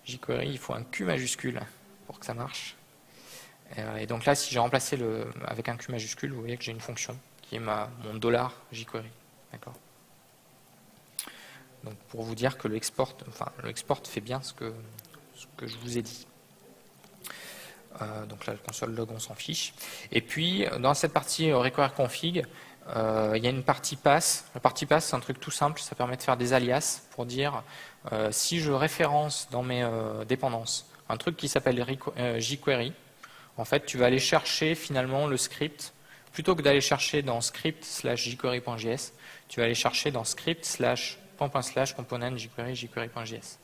jQuery, il faut un Q majuscule pour que ça marche. Et donc là, si j'ai remplacé avec un Q majuscule, vous voyez que j'ai une fonction qui est mon dollar jQuery. D'accord ? Donc pour vous dire que le export fait bien ce que je vous ai dit. Donc là, le console log, on s'en fiche. Et puis, dans cette partie require config, il y a une partie pass. La partie pass, c'est un truc tout simple. Ça permet de faire des alias pour dire si je référence dans mes dépendances un truc qui s'appelle jQuery, en fait, tu vas aller chercher finalement le script. Plutôt que d'aller chercher dans script/jQuery.js, tu vas aller chercher dans script/component jQuery.js.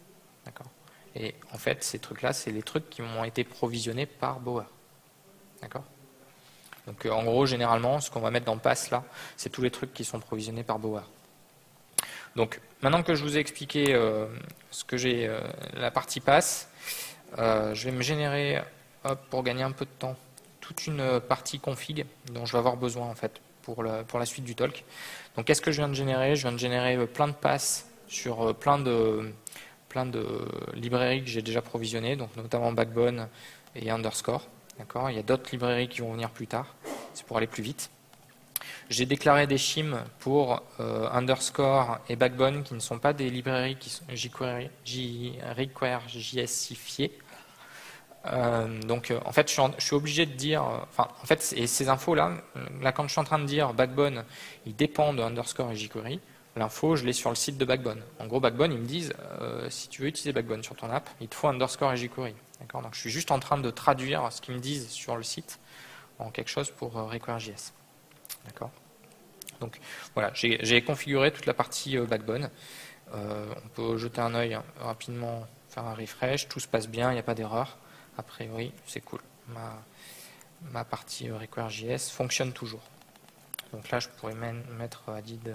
D'accord ? Et en fait, ces trucs-là, c'est les trucs qui ont été provisionnés par Bower. D'accord ? Donc en gros, généralement, ce qu'on va mettre dans pass là, c'est tous les trucs qui sont provisionnés par Bower. Donc maintenant que je vous ai expliqué ce que j'ai, la partie pass, je vais me générer, pour gagner un peu de temps, toute une partie config dont je vais avoir besoin en fait pour la suite du talk. Donc qu'est-ce que je viens de générer ? Je viens de générer plein de passes sur plein de librairies que j'ai déjà provisionnées, donc notamment Backbone et Underscore. D'accord ? Il y a d'autres librairies qui vont venir plus tard. c'est pour aller plus vite. J'ai déclaré des shims pour underscore et backbone qui ne sont pas des librairies qui sont require.js-ifiées. Donc en fait je suis obligé de dire, en fait ces infos là quand je suis en train de dire backbone il dépend de underscore et jQuery, l'info je l'ai sur le site de backbone. En gros backbone ils me disent si tu veux utiliser backbone sur ton app il te faut underscore et jQuery. D'accord, donc je suis juste en train de traduire ce qu'ils me disent sur le site en quelque chose pour require.js. D'accord. Donc voilà, j'ai configuré toute la partie backbone. On peut jeter un œil rapidement, faire un refresh, tout se passe bien, il n'y a pas d'erreur. A priori, c'est cool. Ma partie require.js fonctionne toujours. Donc là, je pourrais même mettre added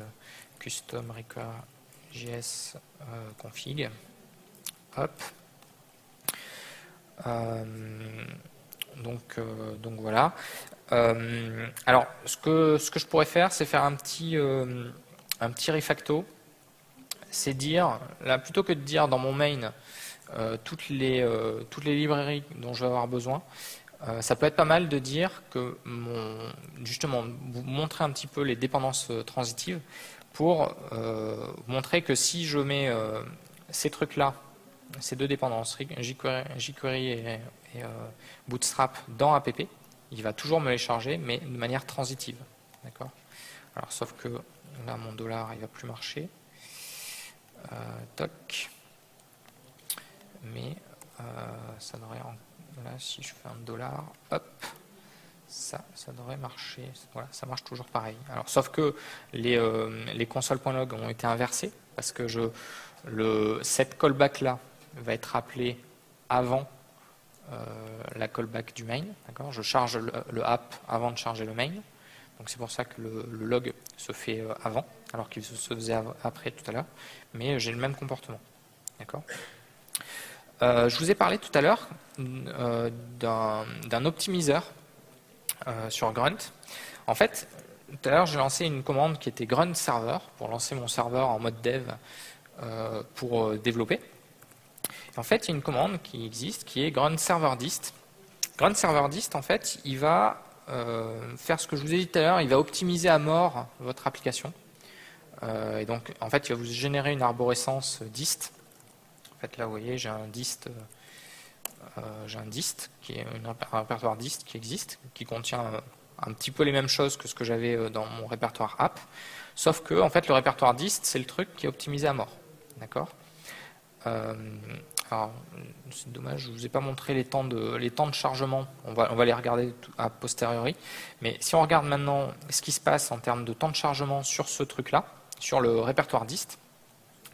custom require.js config. Hop. Donc voilà. Alors, ce que je pourrais faire, c'est faire un petit refacto. C'est dire, là, plutôt que de dire dans mon main toutes les librairies dont je vais avoir besoin, ça peut être pas mal de dire que justement vous montrer un petit peu les dépendances transitives pour montrer que si je mets ces trucs-là, ces deux dépendances, jQuery et Bootstrap dans app, il va toujours me les charger, mais de manière transitive. D'accord. Alors sauf que là mon dollar il va plus marcher. Toc. Mais ça devrait, là si je fais un dollar, hop, ça devrait marcher. Voilà, ça marche toujours pareil. Alors sauf que les consoles.log ont été inversés parce que cette callback là va être appelée avant la callback du main. D'accord, je charge le app avant de charger le main. Donc c'est pour ça que le log se fait avant, alors qu'il se faisait après tout à l'heure. Mais j'ai le même comportement. D'accord. Je vous ai parlé tout à l'heure d'un optimiseur sur Grunt. En fait, tout à l'heure, j'ai lancé une commande qui était grunt server pour lancer mon serveur en mode dev pour développer. Et en fait, il y a une commande qui existe qui est grunt server dist. Grunt server dist, en fait, il va faire ce que je vous ai dit tout à l'heure, il va optimiser à mort votre application. Et donc, en fait, il va vous générer une arborescence dist. En fait, là, vous voyez, j'ai un dist qui est un répertoire dist qui existe, qui contient un petit peu les mêmes choses que ce que j'avais dans mon répertoire app, sauf que, en fait, le répertoire dist, c'est le truc qui est optimisé à mort. D'accord. Alors, c'est dommage, je ne vous ai pas montré les temps de chargement. On va les regarder a posteriori. Mais si on regarde maintenant ce qui se passe en termes de temps de chargement sur ce truc-là, sur le répertoire dist.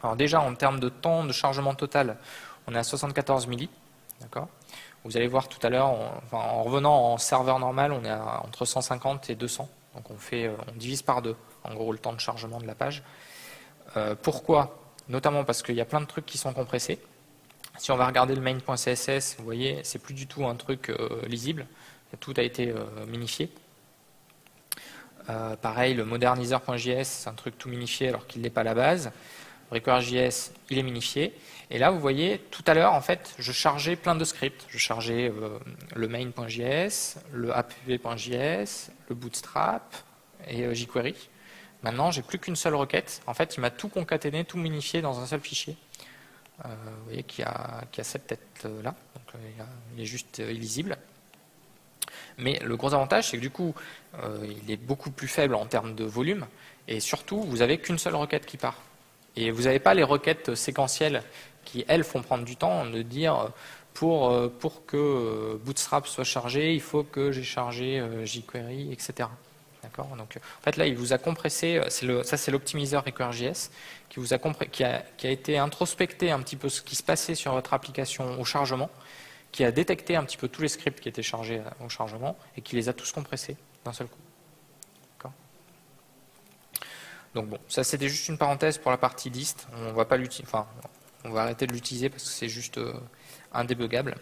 Alors déjà, en termes de temps de chargement total, on est à 74 milli. D'accord. Vous allez voir tout à l'heure, en revenant en serveur normal, on est entre 150 et 200. Donc on divise par deux, en gros, le temps de chargement de la page. Pourquoi ? Notamment parce qu'il y a plein de trucs qui sont compressés. Si on va regarder le main.css, vous voyez, c'est plus du tout un truc lisible. Tout a été minifié. Pareil, le modernizer.js, c'est un truc tout minifié alors qu'il n'est pas à la base. Require.js, il est minifié. Et là, vous voyez, tout à l'heure, en fait, je chargeais plein de scripts. Je chargeais le main.js, le app.js, le bootstrap et jQuery. Maintenant, j'ai plus qu'une seule requête. En fait, il m'a tout concaténé, tout minifié dans un seul fichier. Vous voyez qu'il y a cette tête-là. Donc, il est juste illisible. Mais le gros avantage, c'est que du coup, il est beaucoup plus faible en termes de volume. Et surtout, vous n'avez qu'une seule requête qui part. Et vous n'avez pas les requêtes séquentielles qui, elles, font prendre du temps de dire pour que Bootstrap soit chargé, il faut que j'ai chargé jQuery, etc. D'accord. Donc, en fait, là, il vous a compressé. Ça, c'est l'optimiseur Require.js qui a été introspecté un petit peu ce qui se passait sur votre application au chargement, qui a détecté un petit peu tous les scripts qui étaient chargés au chargement et qui les a tous compressés d'un seul coup. D'accord. Donc bon, ça c'était juste une parenthèse pour la partie dist. On va pas l'utiliser. Enfin, on va arrêter de l'utiliser parce que c'est juste indébuggable.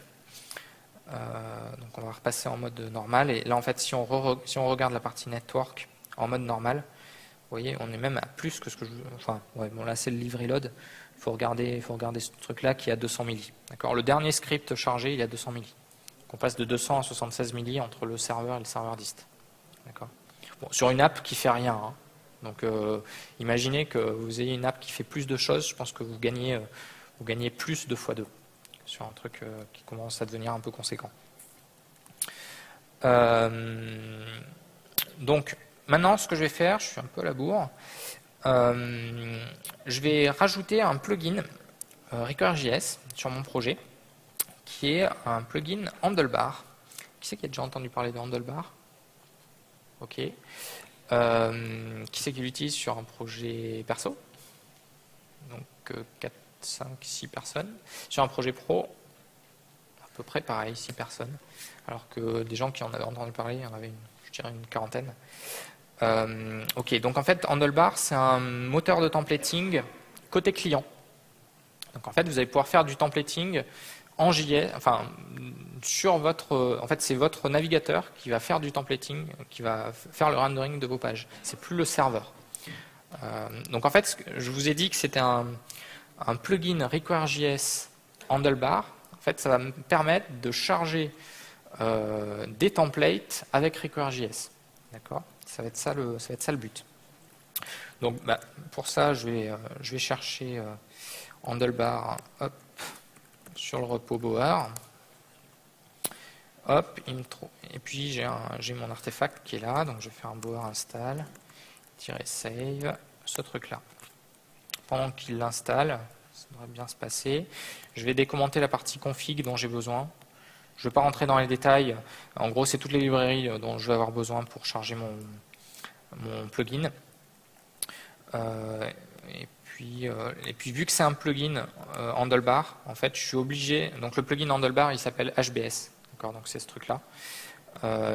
Donc on va repasser en mode normal. Et là en fait, si on regarde la partie network en mode normal, vous voyez, on est même à plus que ce que je. Enfin, ouais, bon là c'est le live reload. Il faut regarder ce truc-là qui est à 200 milli. D'accord. Le dernier script chargé, il est à 200 milli. Donc on passe de 200 à 76 milli entre le serveur et le serveur dist. D'accord. Bon, sur une app qui fait rien. Hein. Donc, imaginez que vous ayez une app qui fait plus de choses. Je pense que vous gagnez plus de fois 2 sur un truc qui commence à devenir un peu conséquent. Donc, maintenant, ce que je vais faire, je suis un peu à la bourre, je vais rajouter un plugin Require.js sur mon projet, qui est un plugin Handlebar. Qui c'est qui a déjà entendu parler de Handlebar? Ok. Qui c'est qui l'utilise sur un projet perso? Donc 4, 5, 6 personnes. Sur un projet pro, à peu près pareil, 6 personnes. Alors que des gens qui en avaient entendu parler, il y en avait je dirais une quarantaine. Ok, donc en fait, Handlebar, c'est un moteur de templating côté client. Donc en fait, vous allez pouvoir faire du templating en JS, enfin sur votre, en fait, c'est votre navigateur qui va faire du templating, qui va faire le rendering de vos pages. C'est plus le serveur. Donc en fait, je vous ai dit que c'était un plugin Require.js Handlebar. En fait, ça va me permettre de charger des templates avec Require.js. D'accord ? Ça va être ça le but. Donc pour ça, je vais chercher Handlebar, hop, sur le repo Bower. Hop, et puis j'ai mon artefact qui est là, donc je vais faire un Bower install, -save, ce truc-là. Pendant qu'il l'installe, ça devrait bien se passer. Je vais décommenter la partie config dont j'ai besoin. Je ne vais pas rentrer dans les détails. En gros, c'est toutes les librairies dont je vais avoir besoin pour charger mon plugin. Et puis vu que c'est un plugin Handlebar, en fait, je suis obligé. Donc le plugin Handlebar, il s'appelle HBS. D'accord, donc c'est ce truc-là.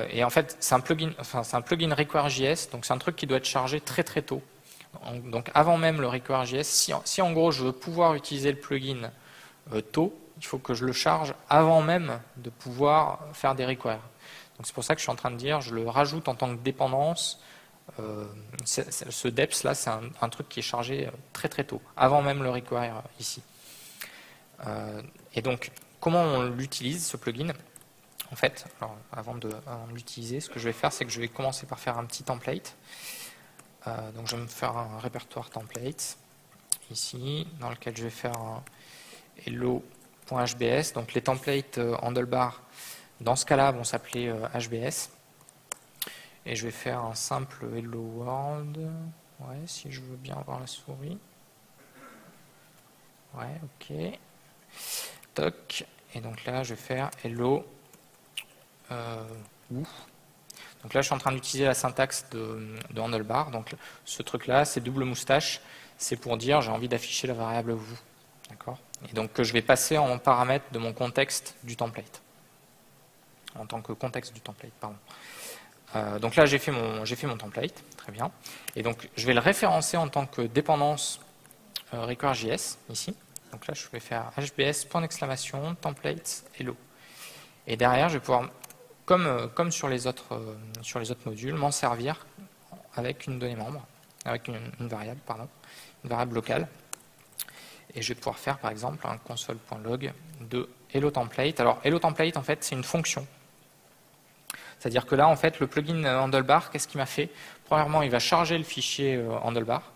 Et en fait, c'est un plugin Require.js, donc c'est un truc qui doit être chargé très très tôt. Donc avant même le Require.js, si en gros je veux pouvoir utiliser le plugin tôt, il faut que je le charge avant même de pouvoir faire des requires. Donc c'est pour ça que je suis en train de dire, je le rajoute en tant que dépendance. Ce deps là, c'est un truc qui est chargé très très tôt, avant même le require ici. Et donc, comment on l'utilise ce plugin? En fait, alors, avant de l'utiliser, ce que je vais faire, c'est que je vais commencer par faire un petit template. Donc je vais me faire un répertoire template ici, dans lequel je vais faire un hello.hbs. Donc les templates Handlebar, dans ce cas-là, vont s'appeler HBS. Et je vais faire un simple hello world. Ouais, si je veux bien avoir la souris. Ouais, ok. Toc. Et donc là, je vais faire hello. Donc là, je suis en train d'utiliser la syntaxe de Handlebar. Donc ce truc-là, c'est double moustache. C'est pour dire j'ai envie d'afficher la variable vous. D'accord ? Et donc que je vais passer en paramètre de mon contexte du template. En tant que contexte du template, pardon. Donc là, j'ai fait mon template. Très bien. Et donc, je vais le référencer en tant que dépendance Require.js, ici. Donc là, je vais faire hbs, templates, hello. Et derrière, je vais pouvoir, comme sur les autres modules, m'en servir avec une donnée membre, avec une variable, une variable locale. Et je vais pouvoir faire, par exemple, un console.log de hello template. Alors, hello template, en fait, c'est une fonction. C'est-à-dire que là, en fait, le plugin Handlebar, qu'est-ce qu'il m'a fait? Premièrement, il va charger le fichier Handlebar,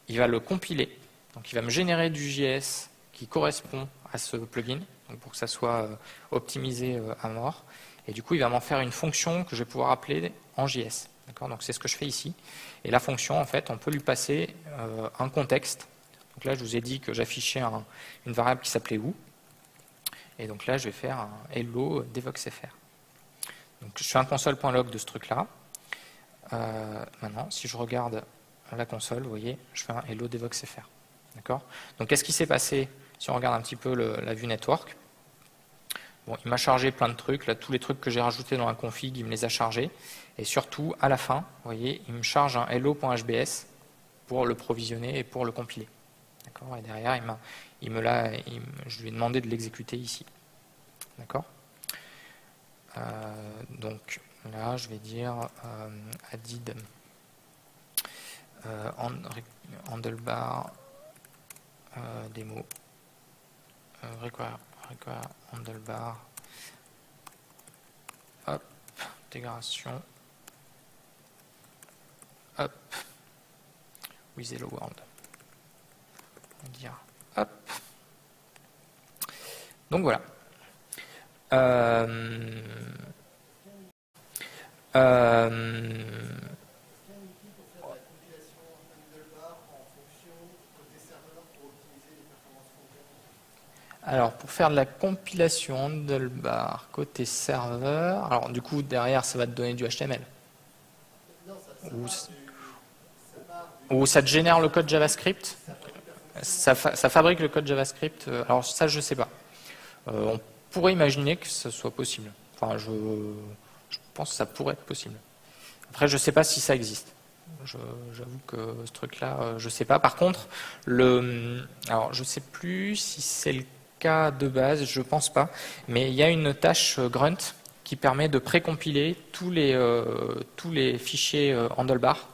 il va le compiler, donc il va me générer du JS qui correspond à ce plugin, donc pour que ça soit optimisé à mort, et du coup, il va m'en faire une fonction que je vais pouvoir appeler en JS. Donc c'est ce que je fais ici. Et la fonction, en fait, on peut lui passer un contexte. Donc là, je vous ai dit que j'affichais une variable qui s'appelait où. Et donc là, je vais faire un hello devoxfr. Donc je fais un console.log de ce truc-là. Maintenant, si je regarde la console, vous voyez, je fais un hello devoxfr. D'accord ? Donc qu'est-ce qui s'est passé si on regarde un petit peu la vue network? Bon, il m'a chargé plein de trucs. Là, tous les trucs que j'ai rajoutés dans la config, il me les a chargés. Et surtout, à la fin, vous voyez, il me charge un hello.hbs pour le provisionner et pour le compiler. D'accord ? Et derrière, je lui ai demandé de l'exécuter ici. D'accord ? Donc là, je vais dire added handlebar démo require handlebar, hop, intégration hop, with hello world. On va dire hop. Donc voilà. Alors, pour faire de la compilation handlebar côté serveur, alors du coup, derrière, ça va te donner du HTML. Ou ça te génère le code JavaScript. Ça fabrique le code JavaScript. Alors, ça, je sais pas. On pourrait imaginer que ce soit possible. Enfin, je pense que ça pourrait être possible. Après, je sais pas si ça existe. J'avoue que ce truc-là, je sais pas. Par contre, alors, je sais plus si c'est le cas de base, je pense pas, mais il y a une tâche grunt qui permet de précompiler tous les fichiers handlebar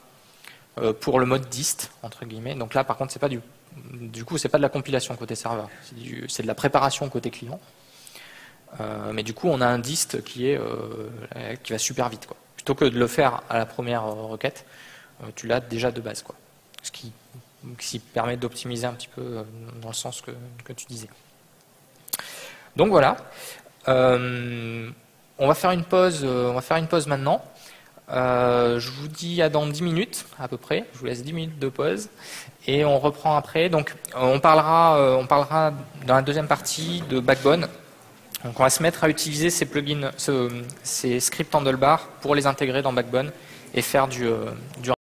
pour le mode dist entre guillemets. Donc là, par contre, c'est pas du coup, c'est pas de la compilation côté serveur, c'est de la préparation côté client. Mais du coup, on a un dist qui va super vite, quoi. Plutôt que de le faire à la première requête, tu l'as déjà de base, quoi. Ce qui permet d'optimiser un petit peu dans le sens que tu disais. Donc voilà. On va faire une pause maintenant. Je vous dis à dans 10 minutes à peu près. Je vous laisse 10 minutes de pause et on reprend après. Donc on parlera dans la deuxième partie de Backbone. Donc on va se mettre à utiliser ces plugins, ces scripts handlebar pour les intégrer dans Backbone et faire du